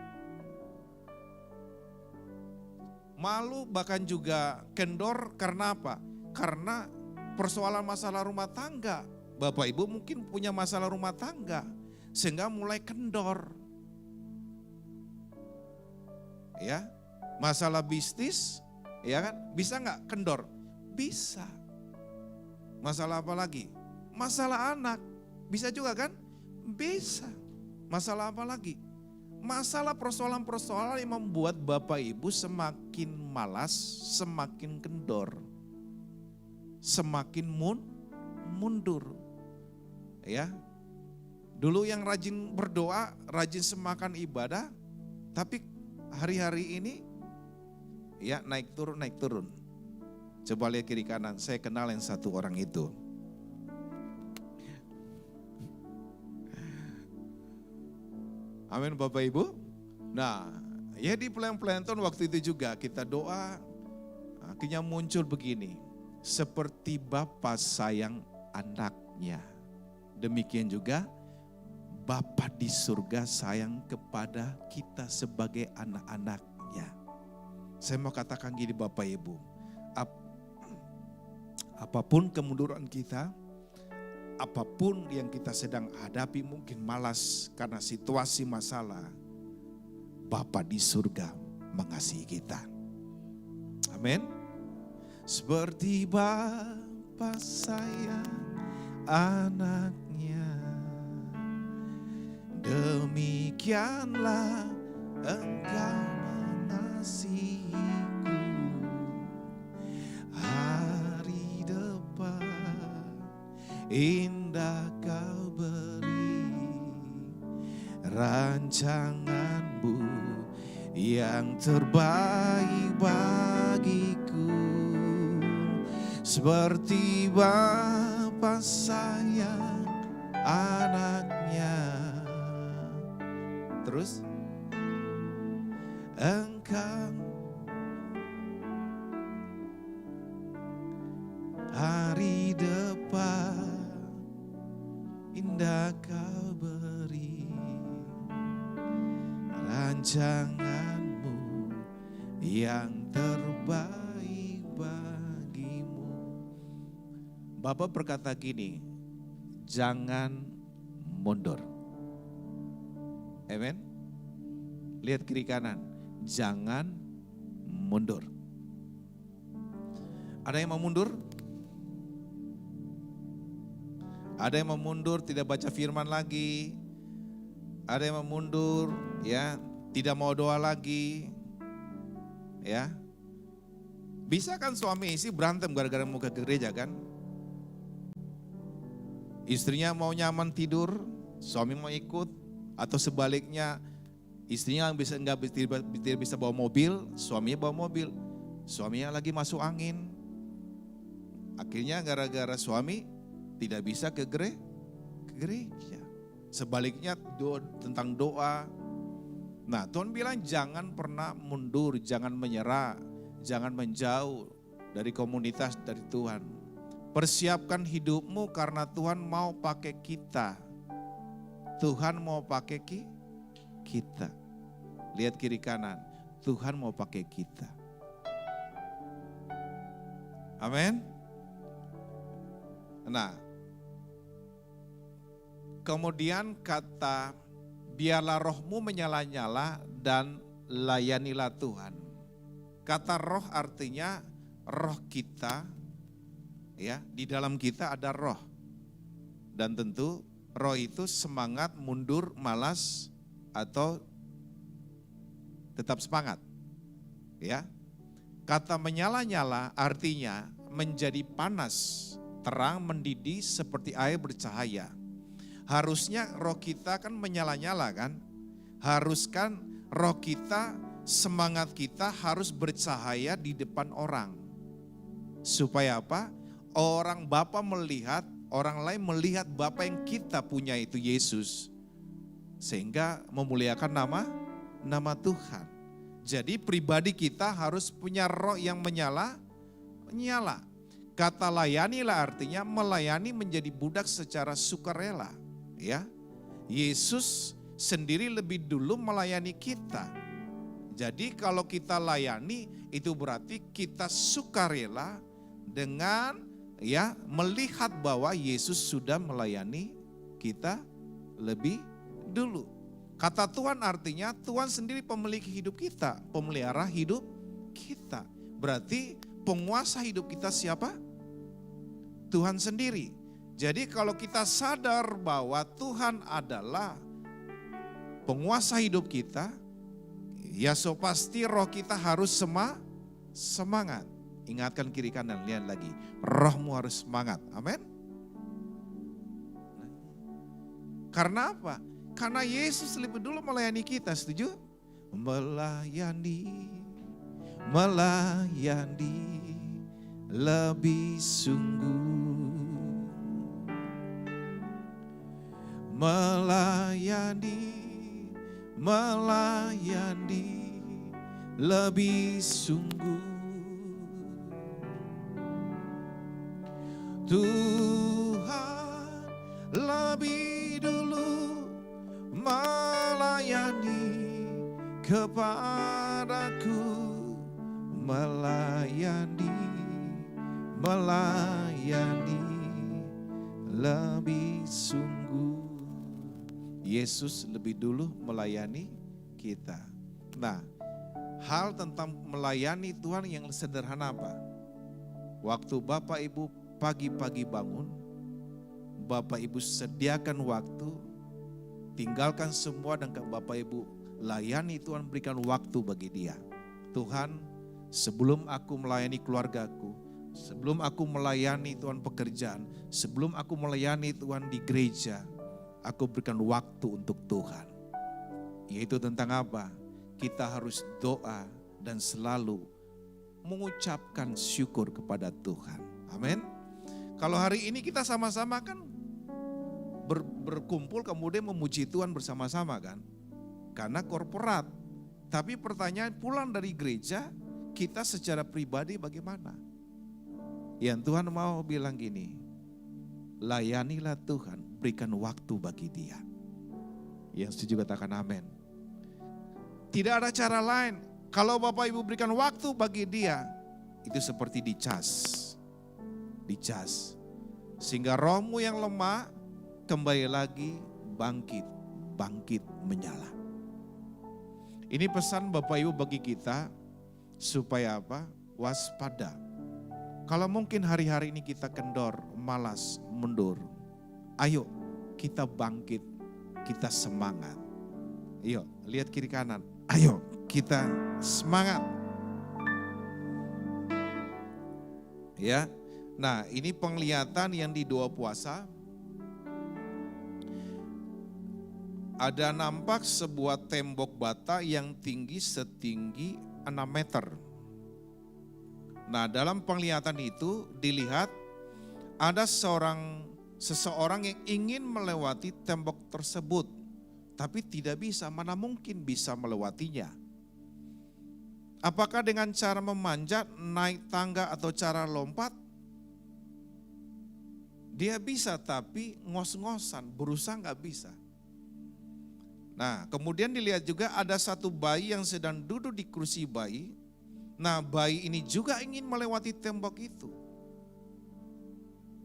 Malu bahkan juga kendor karena apa? Karena persoalan masalah rumah tangga. Bapak Ibu mungkin punya masalah rumah tangga sehingga mulai kendor. Ya, masalah bisnis, ya kan? Bisa nggak kendor? Bisa. Masalah apa lagi? Masalah anak, bisa juga kan? Bisa. Masalah apa lagi? Masalah persoalan-persoalan yang membuat Bapak Ibu semakin malas, semakin kendor, semakin mundur. Ya, dulu yang rajin berdoa, rajin semakan ibadah, tapi hari-hari ini ya naik turun. Coba lihat kiri kanan, saya kenal yang satu orang itu. Amin Bapak Ibu. Nah, ya di Planton waktu itu juga kita doa, akhirnya muncul begini. Seperti Bapa sayang anaknya, demikian juga Bapa di surga sayang kepada kita sebagai anak-anaknya. Saya mau katakan gini Bapak Ibu, apapun kemunduran kita, apapun yang kita sedang hadapi, mungkin malas karena situasi masalah, Bapa di surga mengasihi kita. Amin. Seperti Bapa sayang anaknya, demikianlah Engkau mengasihiku. Hari depan indah Kau beri, rancanganmu yang terbaik bagiku. Seperti Bapa sayang anaknya. Terus Engkau hari depan indah Kau beri, rancanganmu yang terbaik bagimu. Bapak berkata gini, jangan mundur. Amen. Lihat kiri kanan, jangan mundur. Ada yang mau mundur? Ada yang mau mundur, tidak baca firman lagi. Ada yang mau mundur, ya, tidak mau doa lagi. Ya. Bisa kan suami istri berantem gara-gara mau ke gereja kan? Istrinya mau nyaman tidur, suami mau ikut, atau sebaliknya istrinya tidak bisa bawa mobil, suaminya bawa mobil. Suaminya lagi masuk angin. Akhirnya gara-gara suami tidak bisa ke gereja. Sebaliknya tentang doa. Nah, Tuhan bilang jangan pernah mundur, jangan menyerah, jangan menjauh dari komunitas dari Tuhan. Persiapkan hidupmu karena Tuhan mau pakai kita. Tuhan mau pakai kita. Lihat kiri kanan, Tuhan mau pakai kita. Amin. Nah, kemudian kata biarlah rohmu menyala-nyala dan layanilah Tuhan. Kata roh artinya roh kita, ya, di dalam kita ada roh. Dan tentu roh itu semangat, mundur, malas, atau tetap semangat. Ya. Kata menyala-nyala artinya menjadi panas, terang, mendidih seperti air bercahaya. Harusnya roh kita kan menyala-nyala kan? Haruskan roh kita, semangat kita harus bercahaya di depan orang. Supaya apa? Orang Bapa melihat, orang lain melihat Bapa yang kita punya itu Yesus. Sehingga memuliakan nama Tuhan. Jadi pribadi kita harus punya roh yang menyala. Kata layanilah artinya melayani menjadi budak secara sukarela. Ya, Yesus sendiri lebih dulu melayani kita. Jadi kalau kita layani itu berarti kita sukarela dengan ya melihat bahwa Yesus sudah melayani kita lebih dulu. Kata Tuhan artinya Tuhan sendiri pemilik hidup kita, pemelihara hidup kita. Berarti penguasa hidup kita siapa? Tuhan sendiri. Jadi kalau kita sadar bahwa Tuhan adalah penguasa hidup kita, ya so pasti roh kita harus semangat. Ingatkan kiri kanan, lihat lagi. Rohmu harus semangat. Amin. Karena apa? Karena Yesus lebih dulu melayani kita, setuju? Melayani lebih sungguh. Melayani lebih sungguh. Tuhan lebih dulu melayani kepadaku, melayani lebih sungguh. Yesus lebih dulu melayani kita. Nah, hal tentang melayani Tuhan yang sederhana apa? Waktu Bapak Ibu pagi-pagi bangun, Bapak Ibu sediakan waktu, tinggalkan semua dan Bapak Ibu layani Tuhan, berikan waktu bagi Dia. Tuhan, sebelum aku melayani keluargaku, sebelum aku melayani Tuhan pekerjaan, sebelum aku melayani Tuhan di gereja, aku berikan waktu untuk Tuhan. Yaitu tentang apa? Kita harus doa dan selalu mengucapkan syukur kepada Tuhan. Amin. Kalau hari ini kita sama-sama kan berkumpul kemudian memuji Tuhan bersama-sama kan. Karena korporat. Tapi pertanyaan pulang dari gereja, kita secara pribadi bagaimana? Yang Tuhan mau bilang gini, layanilah Tuhan, berikan waktu bagi Dia. Yang setuju katakan amin. Tidak ada cara lain. Kalau Bapak Ibu berikan waktu bagi Dia, itu seperti dicas. Sehingga rohmu yang lemah kembali lagi bangkit menyala. Ini pesan Bapak Ibu bagi kita supaya apa? Waspada. Kalau mungkin hari-hari ini kita kendor, malas, mundur. Ayo kita bangkit, kita semangat. Ayo lihat kiri kanan. Ayo kita semangat. Ya. Nah, ini penglihatan yang di doa puasa. Ada nampak sebuah tembok bata yang tinggi setinggi 6 meter. Nah, dalam penglihatan itu dilihat ada seseorang yang ingin melewati tembok tersebut, tapi tidak bisa, mana mungkin bisa melewatinya. Apakah dengan cara memanjat, naik tangga atau cara lompat? Dia bisa, tapi ngos-ngosan, berusaha nggak bisa. Nah, kemudian dilihat juga ada satu bayi yang sedang duduk di kursi bayi. Nah, bayi ini juga ingin melewati tembok itu.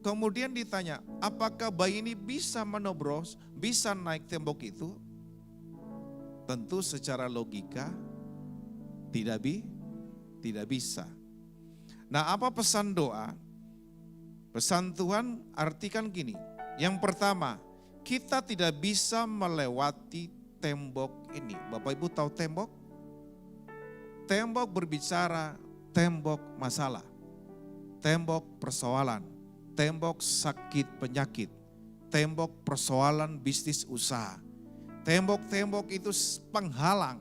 Kemudian ditanya, apakah bayi ini bisa menobros, bisa naik tembok itu? Tentu secara logika tidak bisa. Nah, apa pesan doa? Pesan Tuhan artikan gini. Yang pertama, kita tidak bisa melewati tembok ini. Bapak Ibu tahu tembok? Tembok berbicara, tembok masalah, tembok persoalan, tembok sakit penyakit, tembok persoalan bisnis usaha. Tembok-tembok itu penghalang.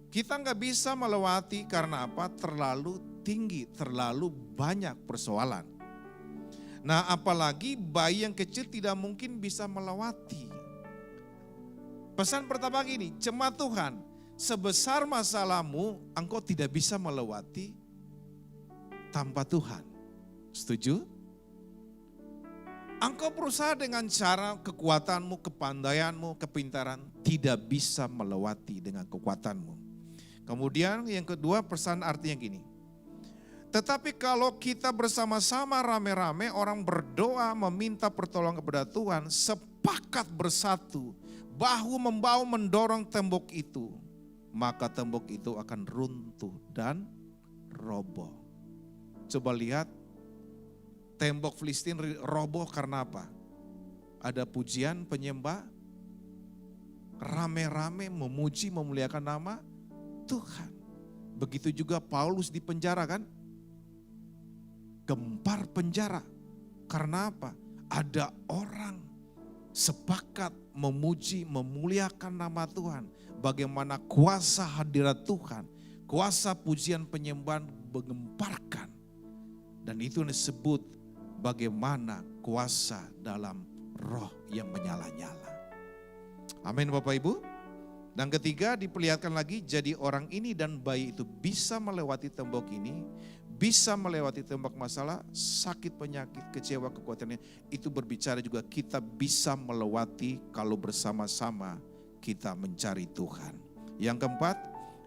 Kita nggak bisa melewati karena apa? Terlalu tinggi, terlalu banyak persoalan. Nah, apalagi bayi yang kecil tidak mungkin bisa melewati. Pesan pertama gini, jemaat Tuhan, sebesar masalahmu, engkau tidak bisa melewati tanpa Tuhan. Setuju? Engkau berusaha dengan cara kekuatanmu, kepandaianmu, kepintaran, tidak bisa melewati dengan kekuatanmu. Kemudian yang kedua, pesan artinya gini. Tetapi kalau kita bersama-sama rame-rame, orang berdoa meminta pertolongan kepada Tuhan, sepakat bersatu, bahu-membahu mendorong tembok itu, maka tembok itu akan runtuh dan roboh. Coba lihat, tembok Filistin roboh karena apa? Ada pujian penyembah, rame-rame memuji memuliakan nama Tuhan. Begitu juga Paulus di penjara kan? Gempar penjara. Karena apa? Ada orang sepakat memuji, memuliakan nama Tuhan. Bagaimana kuasa hadirat Tuhan, kuasa pujian penyembahan menggemparkan. Dan itu disebut bagaimana kuasa dalam roh yang menyala-nyala. Amin Bapak Ibu. Dan ketiga diperlihatkan lagi, jadi orang ini dan bayi itu bisa melewati tembok ini, bisa melewati tembok masalah, sakit, penyakit, kecewa, kekuatannya. Itu berbicara juga kita bisa melewati kalau bersama-sama kita mencari Tuhan. Yang keempat,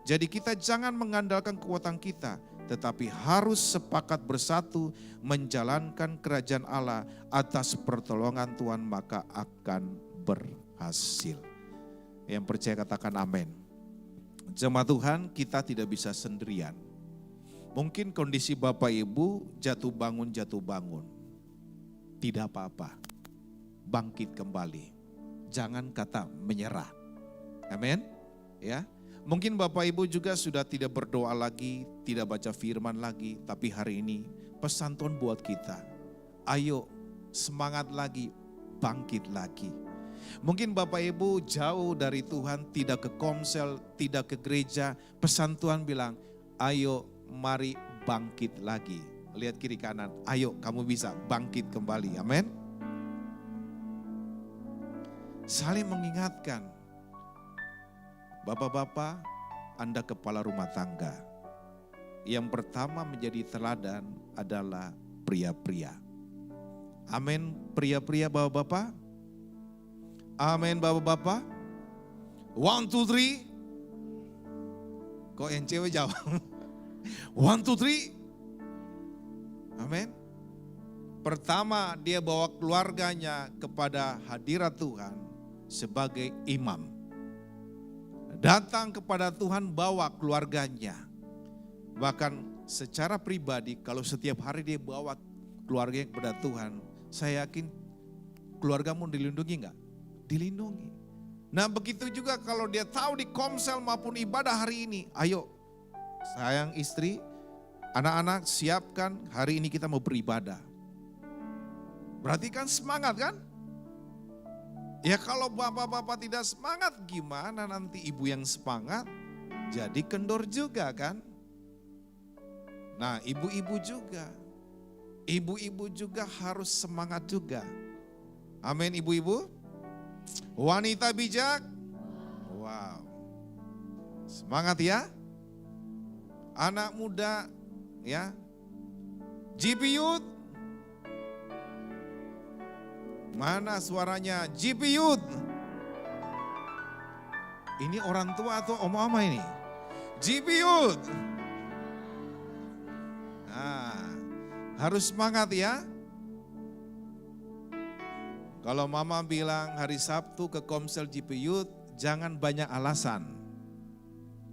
jadi kita jangan mengandalkan kekuatan kita, tetapi harus sepakat bersatu menjalankan kerajaan Allah atas pertolongan Tuhan, maka akan berhasil. Yang percaya katakan amin. Jemaat Tuhan, kita tidak bisa sendirian. Mungkin kondisi Bapak Ibu jatuh bangun. Tidak apa-apa. Bangkit kembali. Jangan kata menyerah. Amin. Ya. Mungkin Bapak Ibu juga sudah tidak berdoa lagi, tidak baca firman lagi, tapi hari ini pesan Tuhan buat kita. Ayo semangat lagi, bangkit lagi. Mungkin Bapak Ibu jauh dari Tuhan, tidak ke komsel, tidak ke gereja. Pesan Tuhan bilang, ayo mari bangkit lagi. Lihat kiri kanan, ayo kamu bisa bangkit kembali. Amin. Saling mengingatkan. Bapak-bapak, Anda kepala rumah tangga. Yang pertama menjadi teladan adalah pria-pria. Amin, pria-pria bapak-bapak. Amin bapak-bapak. 1, 2, 3. Kok yang cewek jawab? 1, 2, 3. Amin. Pertama dia bawa keluarganya kepada hadirat Tuhan sebagai imam. Datang kepada Tuhan bawa keluarganya. Bahkan secara pribadi kalau setiap hari dia bawa keluarganya kepada Tuhan, saya yakin keluargamu dilindungi enggak? Dilindungi. Nah begitu juga kalau dia tahu di komsel maupun ibadah hari ini, ayo sayang istri, anak-anak siapkan hari ini kita mau beribadah. Berarti kan semangat kan? Ya kalau bapak-bapak tidak semangat gimana nanti ibu yang semangat jadi kendor juga kan? Nah ibu-ibu juga. Ibu-ibu juga harus semangat juga. Amin ibu-ibu. Wanita bijak. Wow. Semangat ya. Anak muda ya. GP Youth. Mana suaranya? GP Youth. Ini orang tua atau oma-oma ini? GP Youth. Nah, harus semangat ya. Kalau mama bilang hari Sabtu ke Komsel GP Youth, jangan banyak alasan.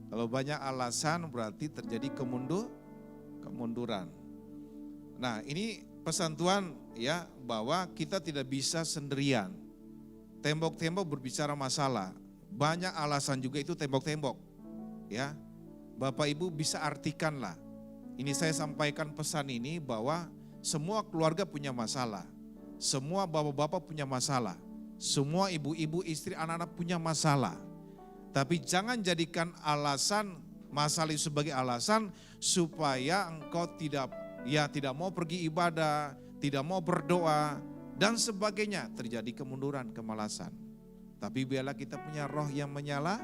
Kalau banyak alasan berarti terjadi kemunduran. Nah ini pesan Tuhan ya, bahwa kita tidak bisa sendirian. Tembok-tembok berbicara masalah. Banyak alasan juga itu tembok-tembok. Ya, Bapak Ibu bisa artikanlah. Ini saya sampaikan pesan ini bahwa semua keluarga punya masalah. Semua bapak-bapak punya masalah. Semua ibu-ibu, istri, anak-anak punya masalah. Tapi jangan jadikan alasan masalah itu sebagai alasan supaya engkau tidak mau pergi ibadah, tidak mau berdoa dan sebagainya. Terjadi kemunduran, kemalasan. Tapi biarlah kita punya roh yang menyala.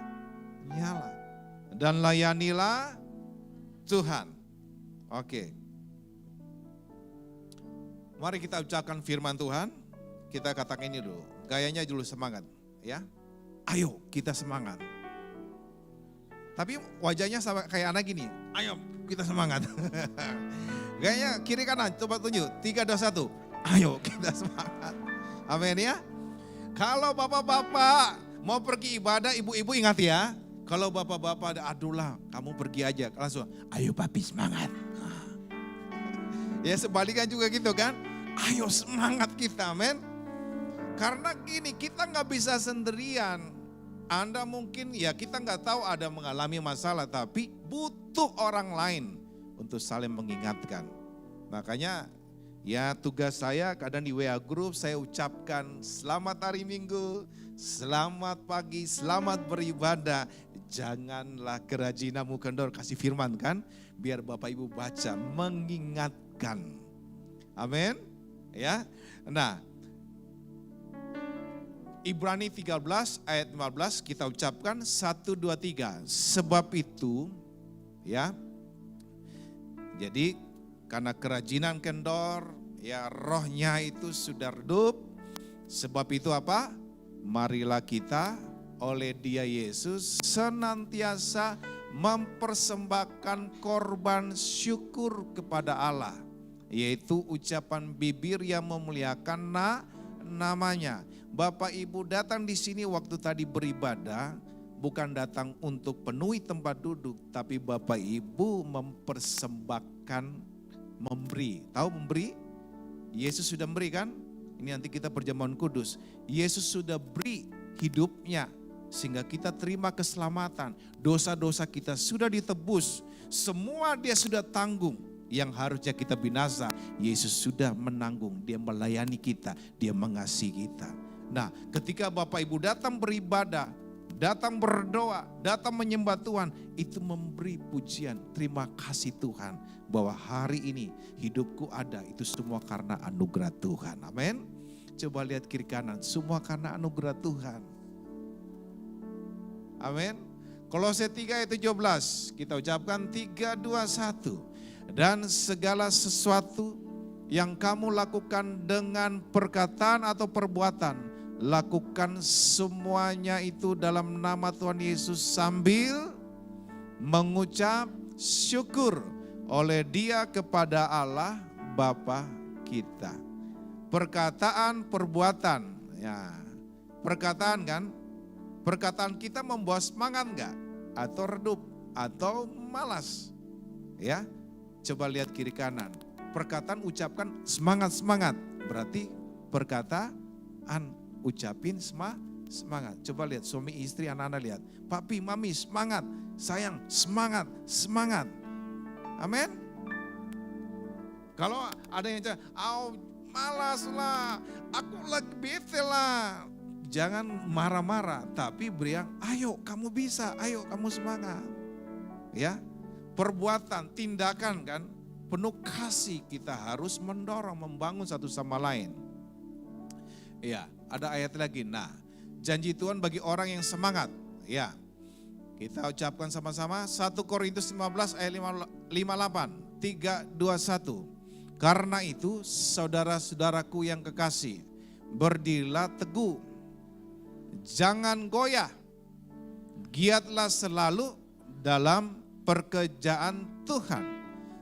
dan layanilah Tuhan. Oke. Mari kita ucapkan firman Tuhan. Kita katakan ini dulu. Gayanya dulu semangat, ya. Ayo kita semangat. Tapi wajahnya sama kayak anak gini. Ayo kita semangat. Gayanya kiri kanan, coba tunjuk. 3, 2, 1. Ayo kita semangat. Amin ya. Kalau bapak-bapak mau pergi ibadah, ibu-ibu ingat ya. Kalau bapak-bapak, adulah kamu pergi aja. Langsung, ayo papi semangat. Ya sebaliknya juga gitu kan. Ayo semangat kita, amin. Karena gini, kita nggak bisa sendirian. Anda mungkin ya kita nggak tahu ada mengalami masalah, tapi butuh orang lain untuk saling mengingatkan. Makanya ya tugas saya kadang di WA Group saya ucapkan selamat hari Minggu, selamat pagi, selamat beribadah. Janganlah kerajinanmu kendor, kasih firman kan, biar Bapak Ibu baca mengingatkan. Amin. Ya. Nah, Ibrani 13 ayat 15 kita ucapkan 1, 2, 3. Sebab itu ya. Jadi karena kerajinan kendor ya rohnya itu sudah redup. Sebab itu apa? Marilah kita oleh Dia Yesus senantiasa mempersembahkan korban syukur kepada Allah. Yaitu ucapan bibir yang memuliakan namanya. Bapak Ibu datang di sini waktu tadi beribadah, bukan datang untuk penuhi tempat duduk, tapi Bapak Ibu mempersembahkan, memberi. Tahu memberi? Yesus sudah memberi kan? Ini nanti kita perjamuan kudus. Yesus sudah beri hidupnya sehingga kita terima keselamatan. Dosa-dosa kita sudah ditebus. Semua Dia sudah tanggung. Yang harusnya kita binasa, Yesus sudah menanggung. Dia melayani kita, Dia mengasihi kita. Nah, ketika Bapak Ibu datang beribadah, datang berdoa, datang menyembah Tuhan, itu memberi pujian. Terima kasih Tuhan bahwa hari ini hidupku ada, itu semua karena anugerah Tuhan. Amin. Coba lihat kiri kanan, semua karena anugerah Tuhan. Amin. Kolose 3 ayat 17, kita ucapkan 3, 2, 1. Dan segala sesuatu yang kamu lakukan dengan perkataan atau perbuatan, lakukan semuanya itu dalam nama Tuhan Yesus sambil mengucap syukur oleh Dia kepada Allah Bapa kita. Perkataan, perbuatan, ya. Perkataan kan? Perkataan kita membawa semangat enggak? Atau redup? Atau malas? Ya. Coba lihat kiri kanan. Perkataan ucapkan semangat-semangat. Berarti perkataan ucapin semangat. Coba lihat suami istri anak-anak lihat. Papi, mami semangat. Sayang semangat, semangat. Amin. Kalau ada yang cakap, malas lah. Aku lagi bete lah. Jangan marah-marah. Tapi beri yang, ayo kamu bisa, ayo kamu semangat. Ya. Perbuatan, tindakan kan, penuh kasih kita harus mendorong, membangun satu sama lain. Ya, ada ayat lagi. Nah, janji Tuhan bagi orang yang semangat. Ya, kita ucapkan sama-sama 1 Korintus 15 ayat 58. 3, 2, 1. Karena itu saudara-saudaraku yang kekasih, berdirilah teguh, jangan goyah, giatlah selalu dalam pekerjaan Tuhan.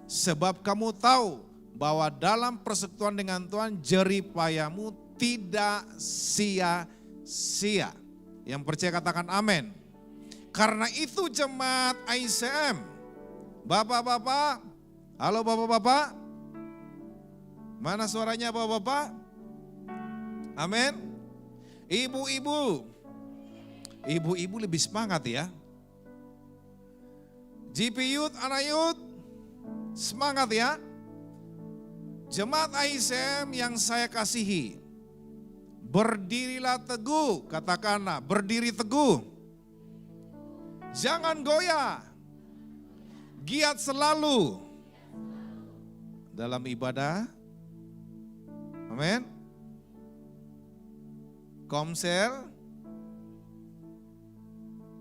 Sebab kamu tahu bahwa dalam persekutuan dengan Tuhan jerih payamu tidak sia-sia. Yang percaya katakan amin. Karena itu jemaat ICM, bapak-bapak, halo bapak-bapak, mana suaranya bapak-bapak? Amin. Ibu-ibu, ibu-ibu lebih semangat ya. GP Youth, anak youth, semangat ya. Jemaat ICM yang saya kasihi, berdirilah teguh, katakanlah berdiri teguh. Jangan goyah, giat selalu dalam ibadah. Amin. Komsel,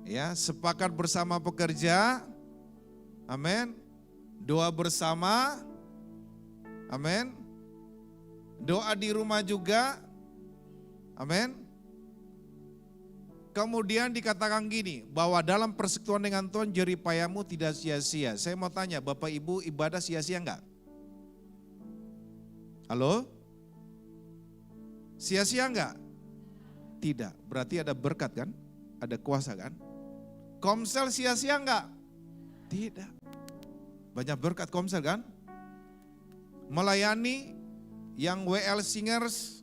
Ya, sepakat bersama pekerja. Amin. Doa bersama. Amin. Doa di rumah juga. Amin. Kemudian dikatakan gini, bahwa dalam persekutuan dengan Tuhan jeripayamu tidak sia-sia. Saya mau tanya, Bapak Ibu ibadah sia-sia enggak? Halo? Sia-sia enggak? Tidak, berarti ada berkat kan? Ada kuasa kan? Komsel sia-sia enggak? Tidak. Banyak berkat komsel kan? Melayani yang WL Singers,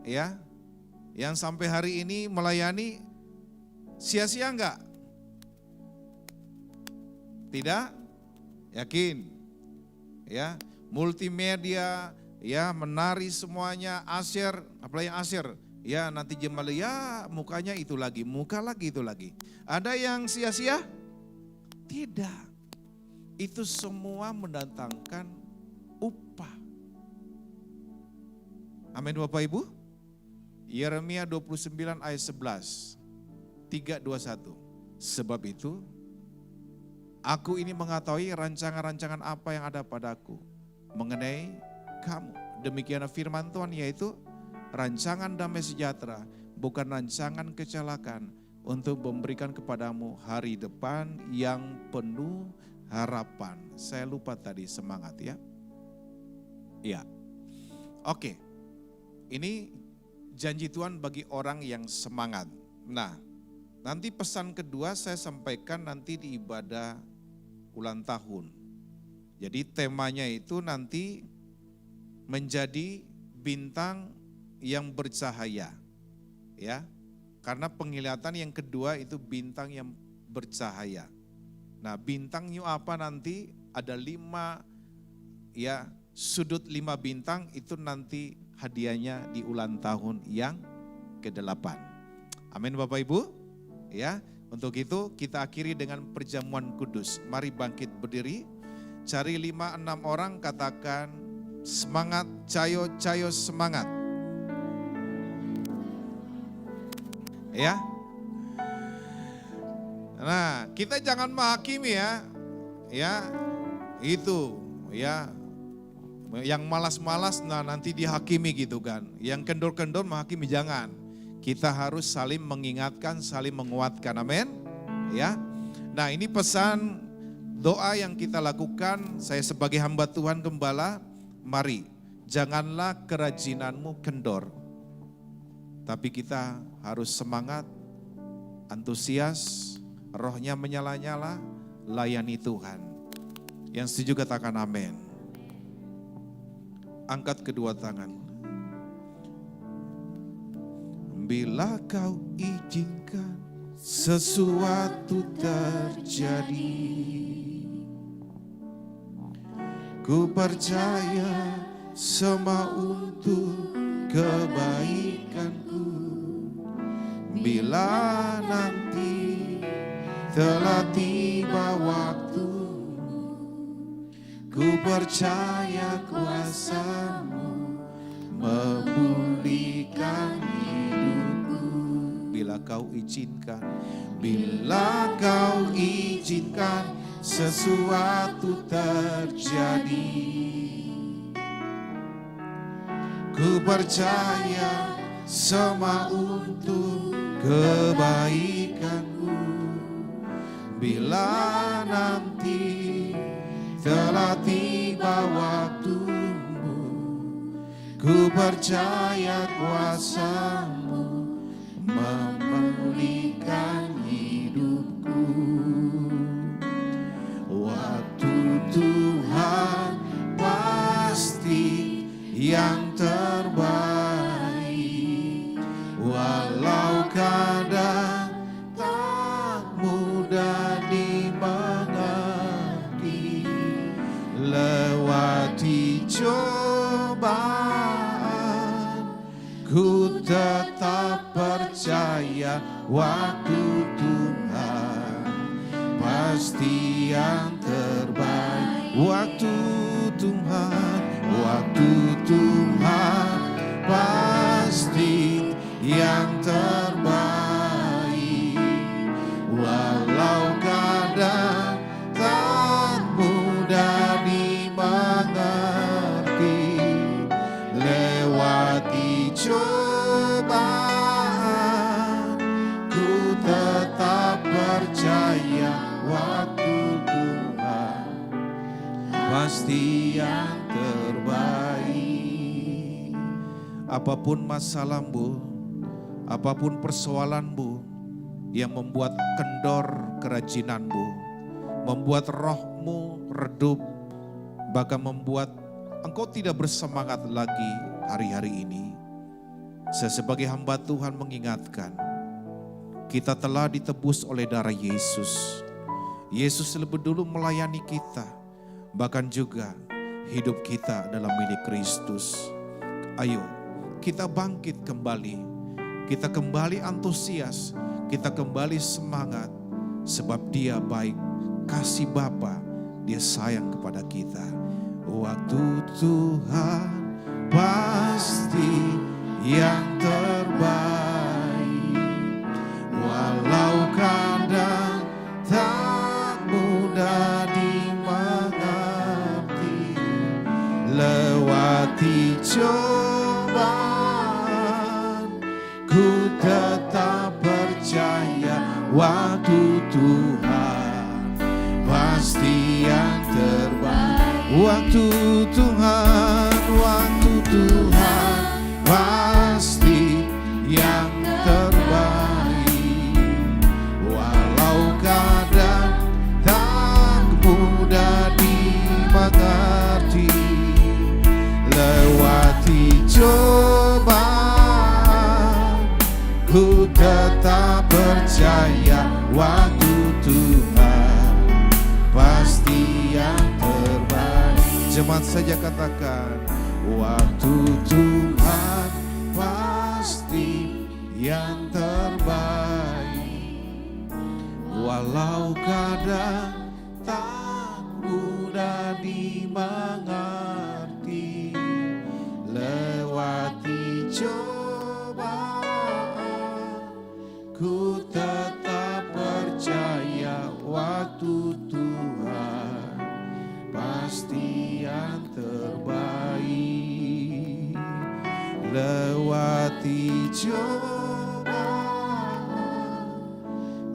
ya, yang sampai hari ini melayani sia-sia enggak? Tidak? Yakin? Ya, multimedia, ya, menari semuanya, Asyir, apalagi Asyir, ya nanti jemaat ya mukanya itu lagi, muka lagi itu lagi. Ada yang sia-sia? Tidak. Itu semua mendatangkan upah. Amin Bapak Ibu. Yeremia 29 ayat 11, 321. Sebab itu, aku ini mengetahui rancangan-rancangan apa yang ada padaku mengenai kamu. Demikian firman Tuhan, yaitu rancangan damai sejahtera, bukan rancangan kecelakaan, untuk memberikan kepadamu hari depan yang penuh harapan. Saya lupa tadi semangat ya. Iya. Oke. Ini janji Tuhan bagi orang yang semangat. Nah, nanti pesan kedua saya sampaikan nanti di ibadah ulang tahun. Jadi temanya itu nanti menjadi bintang yang bercahaya. Ya. Karena penglihatan yang kedua itu bintang yang bercahaya. Nah, bintangnya apa nanti? Ada 5 ya, sudut 5 bintang itu nanti hadiahnya di ulang tahun yang ke-8. Amin Bapak Ibu. Ya, untuk itu kita akhiri dengan perjamuan kudus. Mari bangkit berdiri. Cari 5-6 orang, katakan semangat, cayo semangat. Ya. Nah, kita jangan menghakimi ya. Ya. Itu ya. Yang malas-malas nah nanti dihakimi gitu kan. Yang kendor-kendor menghakimi, jangan. Kita harus saling mengingatkan, saling menguatkan. Amin. Ya. Nah, ini pesan doa yang kita lakukan. Saya sebagai hamba Tuhan gembala, mari janganlah kerajinanmu kendor. Tapi kita harus semangat, antusias, rohnya menyala-nyala, layani Tuhan. Yang setuju katakan amin. Angkat kedua tangan. Bila kau izinkan sesuatu terjadi, ku percaya semua untuk kebaikanku. Bila nanti telah tiba waktu, ku percaya kuasa-Mu memulihkan hidupku. Bila kau izinkan, bila kau izinkan sesuatu terjadi, ku percaya semua untuk kebaikanku. Bila nanti telah tiba waktumu, ku percaya kuasa-Mu memulihkan hidupku. Waktu Tuhan pasti yang terbaik, walau kadang tak mudah dimengerti. Lewati cobaan, ku tetap percaya waktu Tuhan pasti yang terbaik. Waktu Tuhan pasti yang terbaik. pasti yang terbaik. Apapun masalahmu, apapun persoalanmu yang membuat kendor kerajinanmu, membuat rohmu redup, bahkan membuat engkau tidak bersemangat lagi hari-hari ini. Saya sebagai hamba Tuhan mengingatkan, kita telah ditebus oleh darah Yesus. Yesus lebih dulu melayani kita, bahkan juga hidup kita adalah milik Kristus. Ayo, kita bangkit kembali, kita kembali antusias, kita kembali semangat, sebab Dia baik, kasih Bapa, Dia sayang kepada kita. Waktu Tuhan pasti yang terbaik, walau kadang tak mudah dimengerti. Lewati cobaan, ku tetap percaya waktu Tuhan pasti yang terbaik. Waktu Tuhan pasti yang terbaik, walau kadang tak mudah dimengerti. Lewati cobaan, ku tetap percaya waktu Tuhan pasti yang terbaik. Jemaat saja katakan, waktu Tuhan pasti yang terbaik, walau kadang tak mudah dimengerti. Lewati cobaan, ku tetap percaya waktu Tuhan pasti yang terbaik. Lewati cobaan,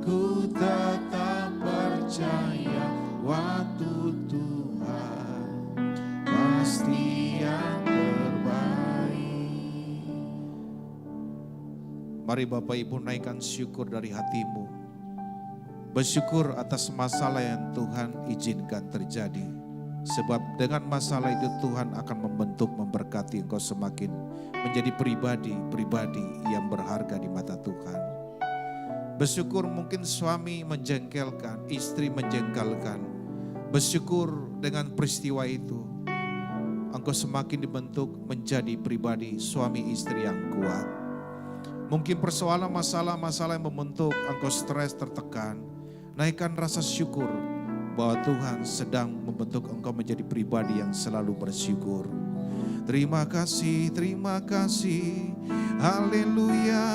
ku tetap percaya waktu Tuhan pasti yang terbaik. Mari Bapak Ibu naikkan syukur dari hatimu. Bersyukur atas masalah yang Tuhan izinkan terjadi. Sebab dengan masalah itu Tuhan akan membentuk, memberkati engkau semakin menjadi pribadi yang berharga di mata Tuhan. Bersyukur mungkin suami menjengkelkan, istri menjengkelkan. Bersyukur dengan peristiwa itu engkau semakin dibentuk menjadi pribadi suami istri yang kuat. Mungkin persoalan masalah-masalah yang membentuk engkau stres, tertekan. Naikkan rasa syukur bahwa Tuhan sedang membentuk engkau menjadi pribadi yang selalu bersyukur. Terima kasih, haleluya.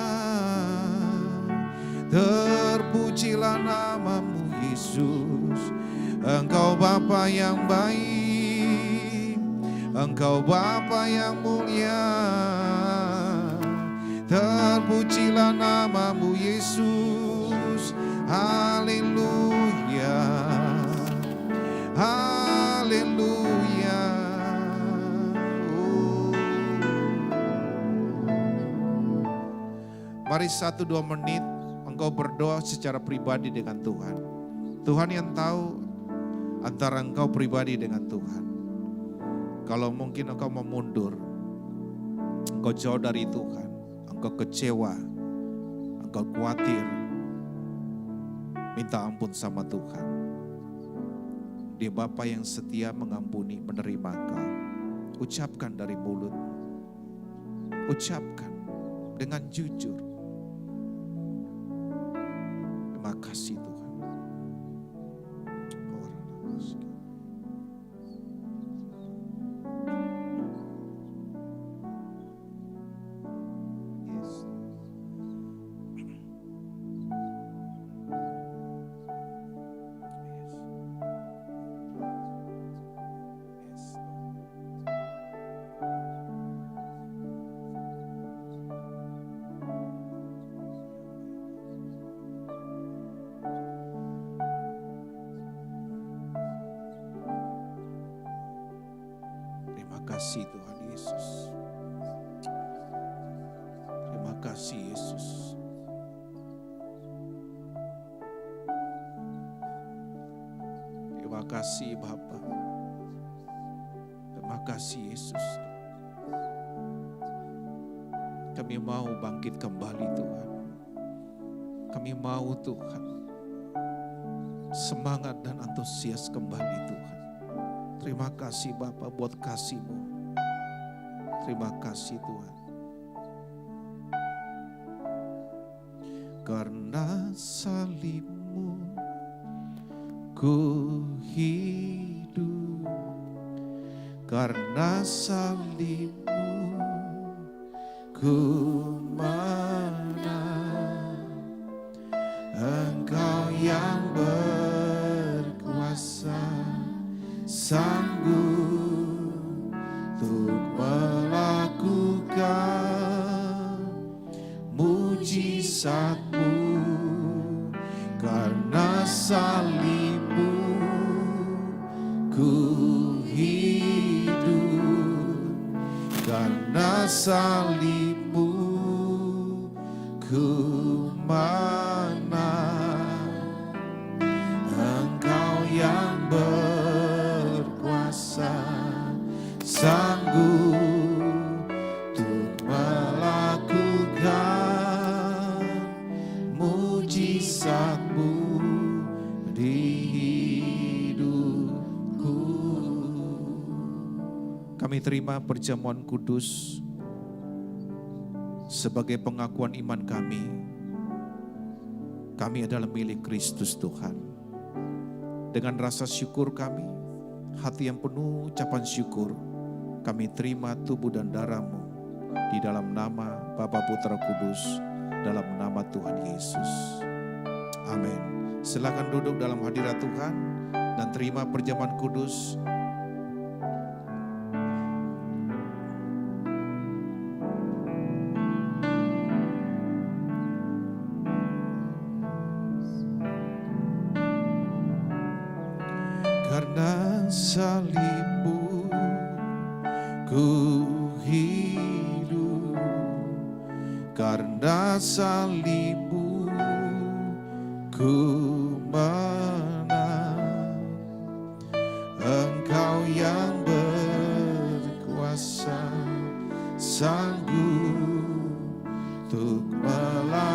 Terpujilah namamu Yesus. Engkau Bapa yang baik, Engkau Bapa yang mulia. Terpujilah namamu Yesus. Haleluya, haleluya. Mari 1-2 menit engkau berdoa secara pribadi dengan Tuhan. Tuhan yang tahu antara engkau pribadi dengan Tuhan. Kalau mungkin engkau mau mundur, engkau jauh dari Tuhan, engkau kecewa, engkau khawatir, minta ampun sama Tuhan. Dia Bapa yang setia mengampuni, menerima engkau. Ucapkan dari mulut. Ucapkan dengan jujur. Terima kasih Tuhan. kasih Tuhan Yesus. Terima kasih Yesus. Terima kasih Bapa. Terima kasih Yesus. Kami mau bangkit kembali Tuhan. Kami mau Tuhan semangat dan antusias kembali Tuhan. Terima kasih Bapa buat kasih-Mu. Terima kasih Tuhan. Karena salib-Mu ku hidup. Karena salib-Mu ku menang. Engkau yang berkuasa, sanggup untuk melakukan mujizat-Mu. Karena salib-Mu ku hidup. Karena salib-Mu ku menang. Engkau yang berkuasa, sanggup untuk melakukan mujizat-Mu di hidupku. Kami terima perjamuan kudus sebagai pengakuan iman kami. Kami adalah milik Kristus Tuhan. Dengan rasa syukur kami, hati yang penuh ucapan syukur, kami terima tubuh dan darah-Mu di dalam nama Bapa, Putra, Kudus, dalam nama Tuhan Yesus. Amin. Silakan duduk dalam hadirat Tuhan dan terima perjamuan kudus. Karena salib-Mu ku hidup. Karena salib-Mu ku menang. Engkau yang berkuasa, sanggup untuk melakukan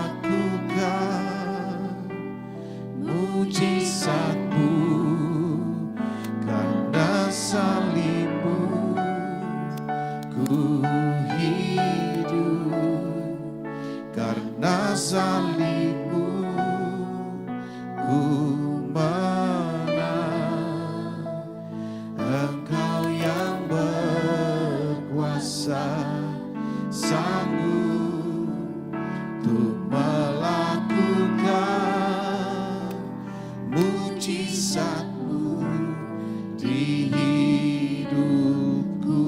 mujizat-Mu. Karena salib-Mu ku hidup. Karena salib-Mu ku menang. Engkau yang berkuasa, sanggup untuk melakukan mujizat-Mu di hidupku.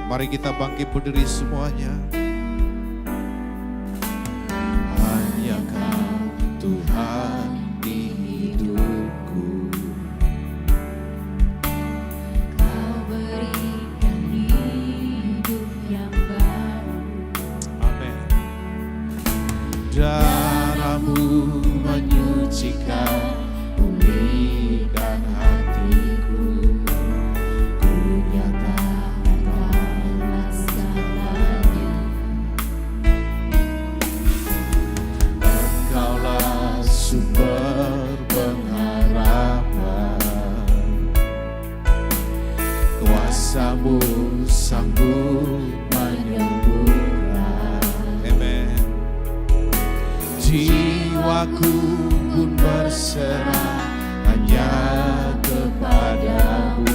Mari kita bangkit berdiri semuanya. Hanya Kau Tuhan di hidupku. Kau berikan hidup yang baru. Amin. Darah-Mu menyucikan, pulihkan hatiku. Ku nyatakan segalanya. Engkaulah sumber pengharapan. Kuasa-Mu sanggup menyembuhkan. Amen. Jiwaku pun berserah hanya kepadamu.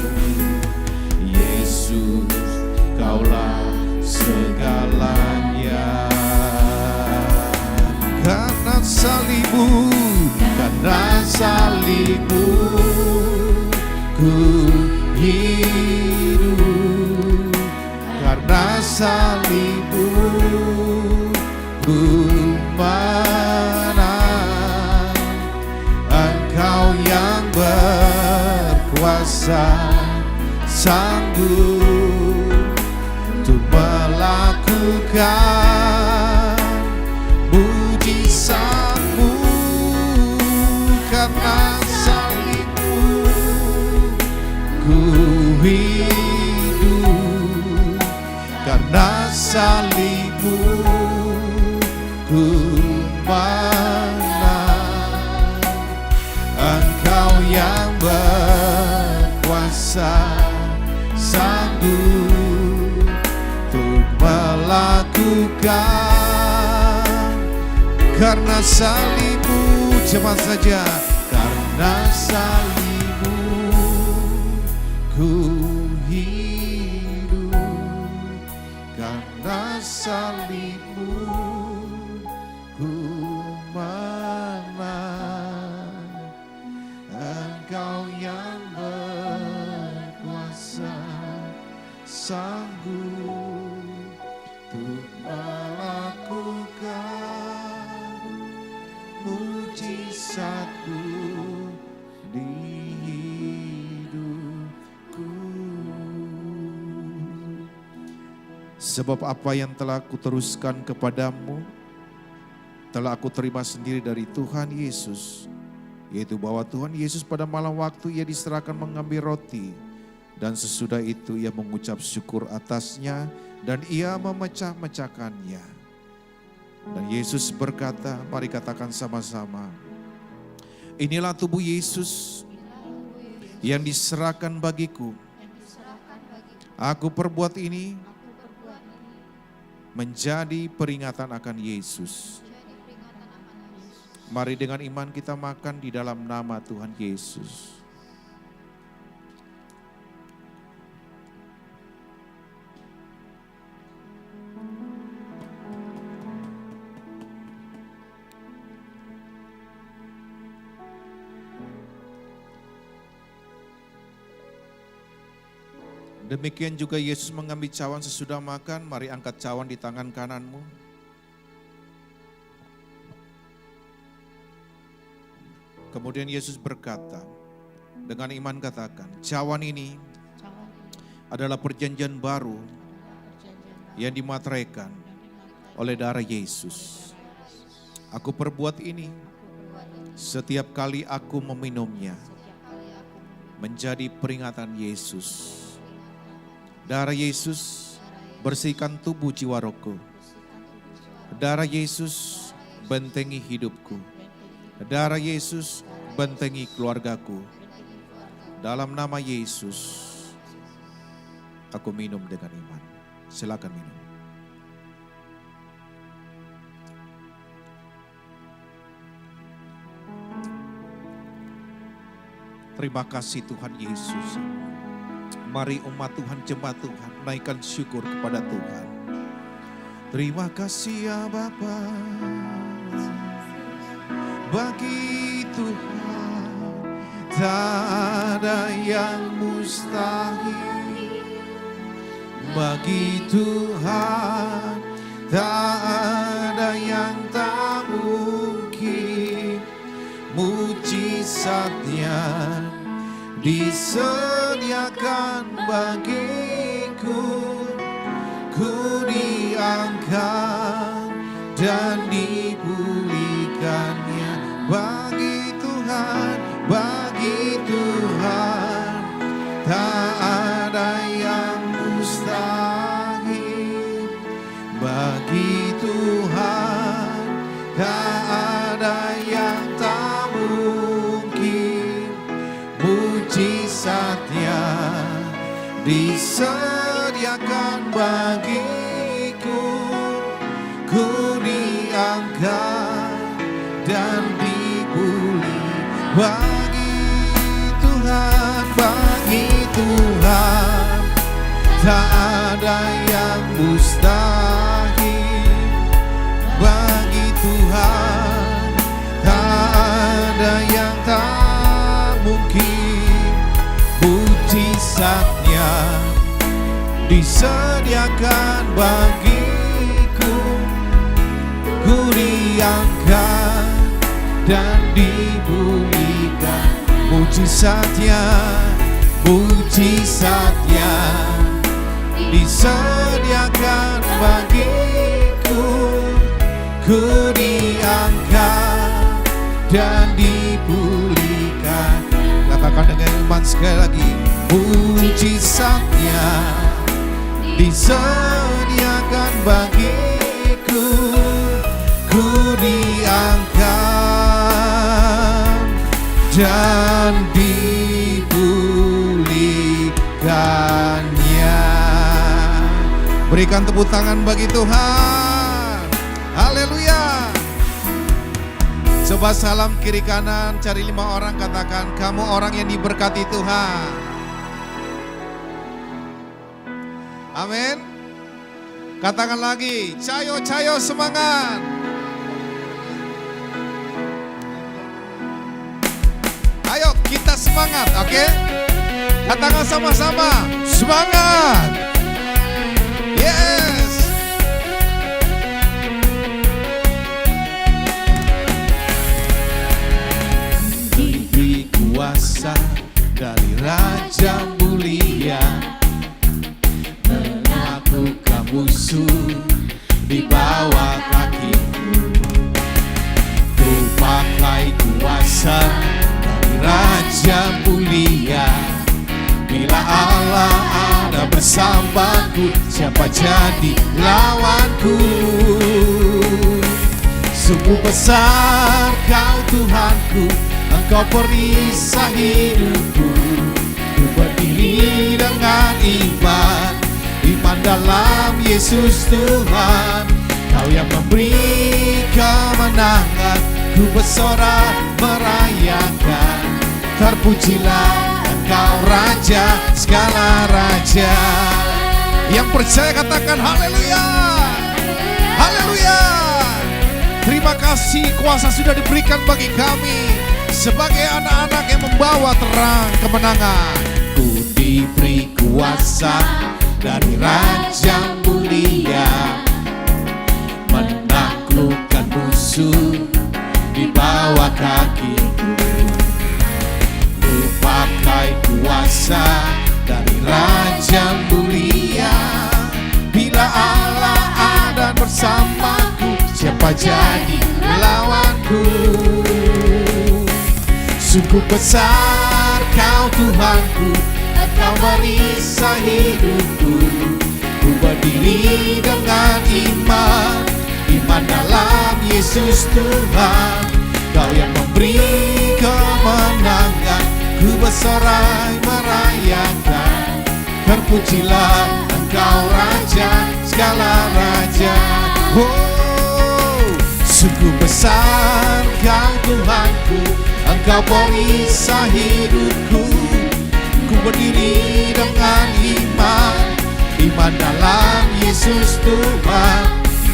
Yesus, Kaulah segalanya. Karena salib-Mu, karena salib-Mu ku hidup. Karena salib-Mu ku menang. Engkau yang berkuasa, sanggup untuk melakukan mujizat-Mu. Karena salib-Mu ku hidup, karena salib-Mu ku menang. Engkau yang berkuasa, sanggup untuk melakukan. Karena salib-Mu, cepat saja, karena salib-Mu ku hidup, karena salib-Mu ku menang. Engkau yang berkuasa, sanggup untuk melakukan mujizat-Mu di hidupku. Sebab apa yang telah kuteruskan kepadamu telah aku terima sendiri dari Tuhan Yesus, yaitu bahwa Tuhan Yesus pada malam waktu Ia diserahkan mengambil roti, dan sesudah itu Ia mengucap syukur atasnya dan Ia memecah-mecahkannya. Dan Yesus berkata, mari katakan sama-sama, inilah tubuh Yesus yang diserahkan bagiku. Aku perbuat ini menjadi peringatan akan Yesus. Mari dengan iman kita makan di dalam nama Tuhan Yesus. Demikian juga Yesus mengambil cawan sesudah makan. Mari angkat cawan di tangan kananmu. Kemudian Yesus berkata, dengan iman katakan, cawan ini adalah perjanjian baru yang dimateraikan oleh darah Yesus. Aku perbuat ini setiap kali aku meminumnya menjadi peringatan Yesus. Darah Yesus bersihkan tubuh jiwa rohku. Darah Yesus bentengi hidupku. Darah Yesus bentengi keluargaku. Dalam nama Yesus, aku minum dengan iman. Silakan minum. Terima kasih Tuhan Yesus. Mari umat Tuhan, jemaat Tuhan, naikkan syukur kepada Tuhan. Terima kasih ya Bapa. Bagi Tuhan tak ada yang mustahil. Bagi Tuhan tak ada yang tak mungkin. Mujizatnya disediakan bagiku. Ku diangkat dan dipulihkannya. Bagi Tuhan tak ada yang mustahil. Bagi Tuhan tak ada yang tak mungkin. Mujizatnya disediakan bagiku. Ku diangkat dan dipulih. Bagi Tuhan tak ada yang mustahil. Bagi Tuhan tak ada yang tak mungkin. Mujizatnya disediakan bagiku. Ku diangkat dan dipulihkan. Mujizatnya mujizatnya disediakan bagiku. Ku diangkat dan dipulihkan. Katakan dengan iman sekali lagi. Mujizatnya disediakan bagiku. Ku diangkat dan dipulihkannya. Berikan tepuk tangan bagi Tuhan. Haleluya. Coba salam kiri kanan, cari 5 orang, katakan kamu orang yang diberkati Tuhan. Amin. Katakan lagi, cayo semangat. Ayo kita semangat, oke? Katakan sama-sama, semangat. Yes. Diberi kuasa dari Raja mulia, melakukan musuh di bawah kakiku. Ku pakai kuasa dari Raja mulia. Bila Allah ada bersamaku, siapa jadi lawanku? Sungguh besar Kau Tuhanku, Engkau perisai hidupku. Ku berdiri dengan iman, iman dalam Yesus Tuhan. Kau yang memberi kemenangan, ku bersorak merayakan. Terpujilah Engkau Raja segala raja. Yang percaya katakan haleluya. Haleluya. Terima kasih kuasa sudah diberikan bagi kami sebagai anak-anak yang membawa terang kemenangan. Ku diberi kuasa dari Raja mulia, menaklukkan musuh di bawah kakiku. Ku pakai kuasa dari Raja mulia. Bila Allah ada bersamaku, siapa jadi lawanku? Sungguh besar Kau Tuhanku, Engkau merisai hidupku. Ku berdiri dengan iman, iman dalam Yesus Tuhan. Kau yang memberi kemenangan, ku bersorai merayakan. Terpujilah Engkau Raja segala raja. Oh, sungguh besar Kau Tuhanku, Engkau perisai hidupku. Ku berdiri dengan iman, iman dalam Yesus Tuhan.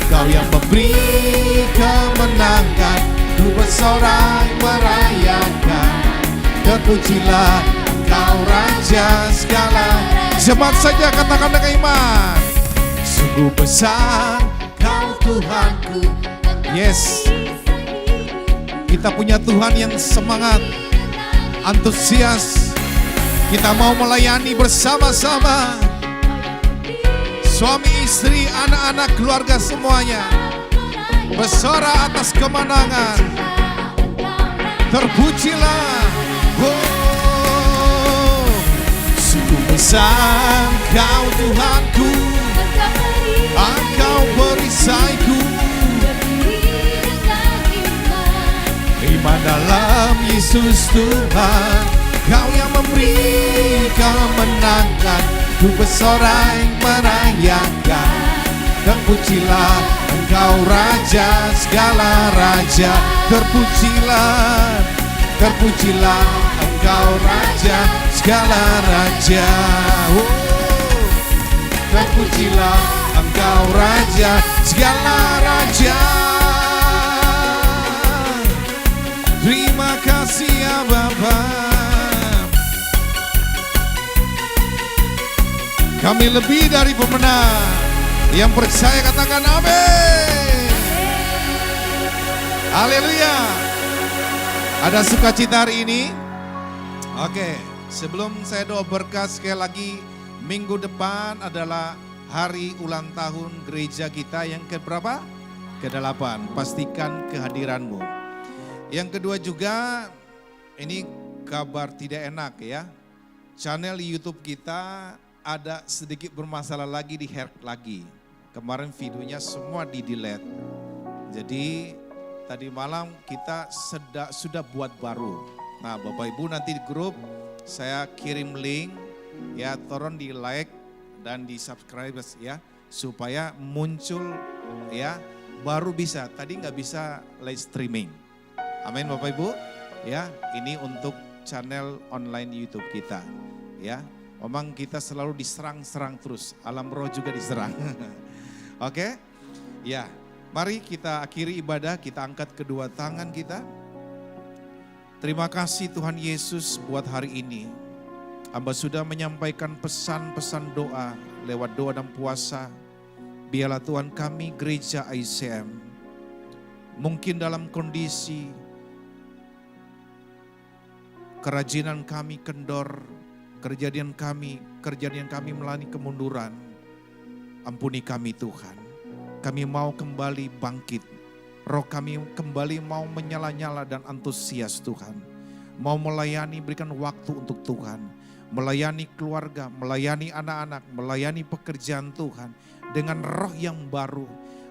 Kau yang memberi kemenangan, ku bersorai merayakan. Terpujilah Engkau Raja segala. Jemaat saja katakan dengan iman. Sungguh besar Kau Tuhanku. Yes. Kita punya Tuhan yang semangat, antusias. Kita mau melayani bersama-sama. Suami, istri, anak-anak, keluarga semuanya bersorak atas kemenangan. Terpujilah. Oh, sungguh besar Kau Tuhanku, Engkau perisaiku. Iman dalam Yesus Tuhan. Kau yang memberi kemenangan, ku bersorai merayakan. Terpujilah Engkau Raja segala raja. Terpujilah, terpujilah Engkau Raja segala raja. Oh, terpujilah Engkau Raja segala raja. Terima kasih ya Bapa. Kami lebih dari pemenang. Yang percaya katakan amin. Haleluya. Ada sukacita hari ini? Oke. Sebelum saya doa berkat sekali lagi, minggu depan adalah hari ulang tahun gereja kita yang keberapa? Ke-8. Pastikan kehadiranmu. Yang kedua juga, ini kabar tidak enak ya. Channel YouTube kita ada sedikit bermasalah lagi, di-hack lagi. Kemarin videonya semua di-delete. Jadi tadi malam kita sudah buat baru. Nah Bapak Ibu nanti di grup saya kirim link ya, tolong di like dan di subscribe ya, supaya muncul ya, baru bisa. Tadi nggak bisa live streaming. Amin Bapak Ibu ya, ini untuk channel online YouTube kita ya. Memang kita selalu diserang-serang terus, alam roh juga diserang. Oke ya. Mari kita akhiri ibadah, kita angkat kedua tangan kita. Terima kasih Tuhan Yesus buat hari ini. Hamba sudah menyampaikan pesan-pesan doa lewat doa dan puasa. Biarlah Tuhan kami gereja ICM mungkin dalam kondisi kerajinan kami kendor, kejadian kami melani kemunduran. Ampuni kami Tuhan. Kami mau kembali bangkit. Roh kami kembali mau menyala-nyala dan antusias Tuhan. Mau melayani, berikan waktu untuk Tuhan. Melayani keluarga, melayani anak-anak, melayani pekerjaan Tuhan. Dengan roh yang baru,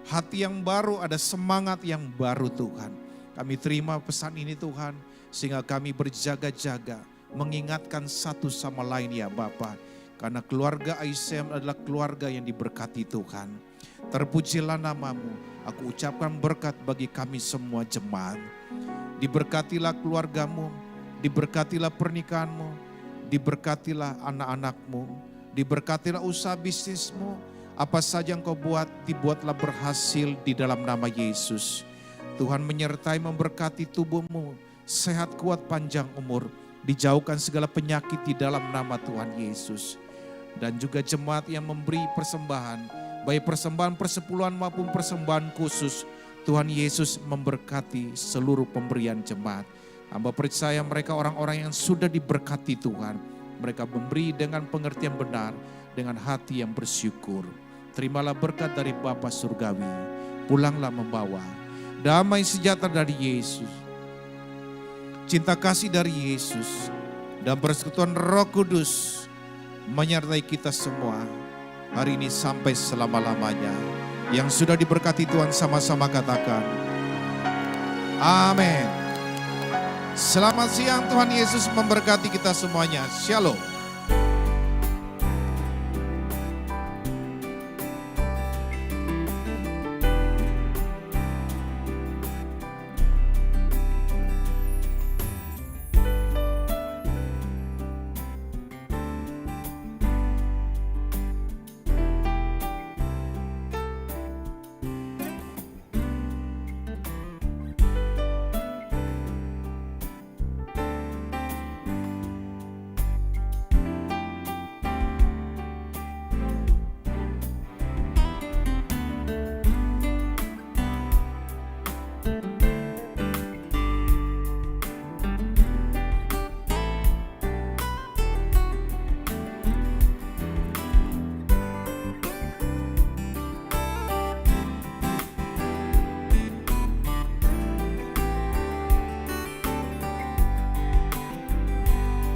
hati yang baru, ada semangat yang baru Tuhan. Kami terima pesan ini Tuhan, sehingga kami berjaga-jaga. Mengingatkan satu sama lain ya Bapa. Karena keluarga ICM adalah keluarga yang diberkati Tuhan. Terpujilah namamu, aku ucapkan berkat bagi kami semua jemaat. Diberkatilah keluargamu, diberkatilah pernikahanmu, diberkatilah anak-anakmu, diberkatilah usaha bisnismu. Apa saja yang kau buat, dibuatlah berhasil di dalam nama Yesus. Tuhan menyertai memberkati tubuhmu, sehat kuat panjang umur, dijauhkan segala penyakit di dalam nama Tuhan Yesus. Dan juga jemaat yang memberi persembahan, baik persembahan persepuluhan maupun persembahan khusus, Tuhan Yesus memberkati seluruh pemberian jemaat. Hamba percaya mereka orang-orang yang sudah diberkati Tuhan. Mereka memberi dengan pengertian benar, dengan hati yang bersyukur. Terimalah berkat dari Bapa Surgawi. Pulanglah membawa damai sejahtera dari Yesus, cinta kasih dari Yesus, dan persekutuan Roh Kudus menyertai kita semua hari ini sampai selama-lamanya. Yang sudah diberkati Tuhan sama-sama katakan amin. Selamat siang, Tuhan Yesus memberkati kita semuanya. Shalom.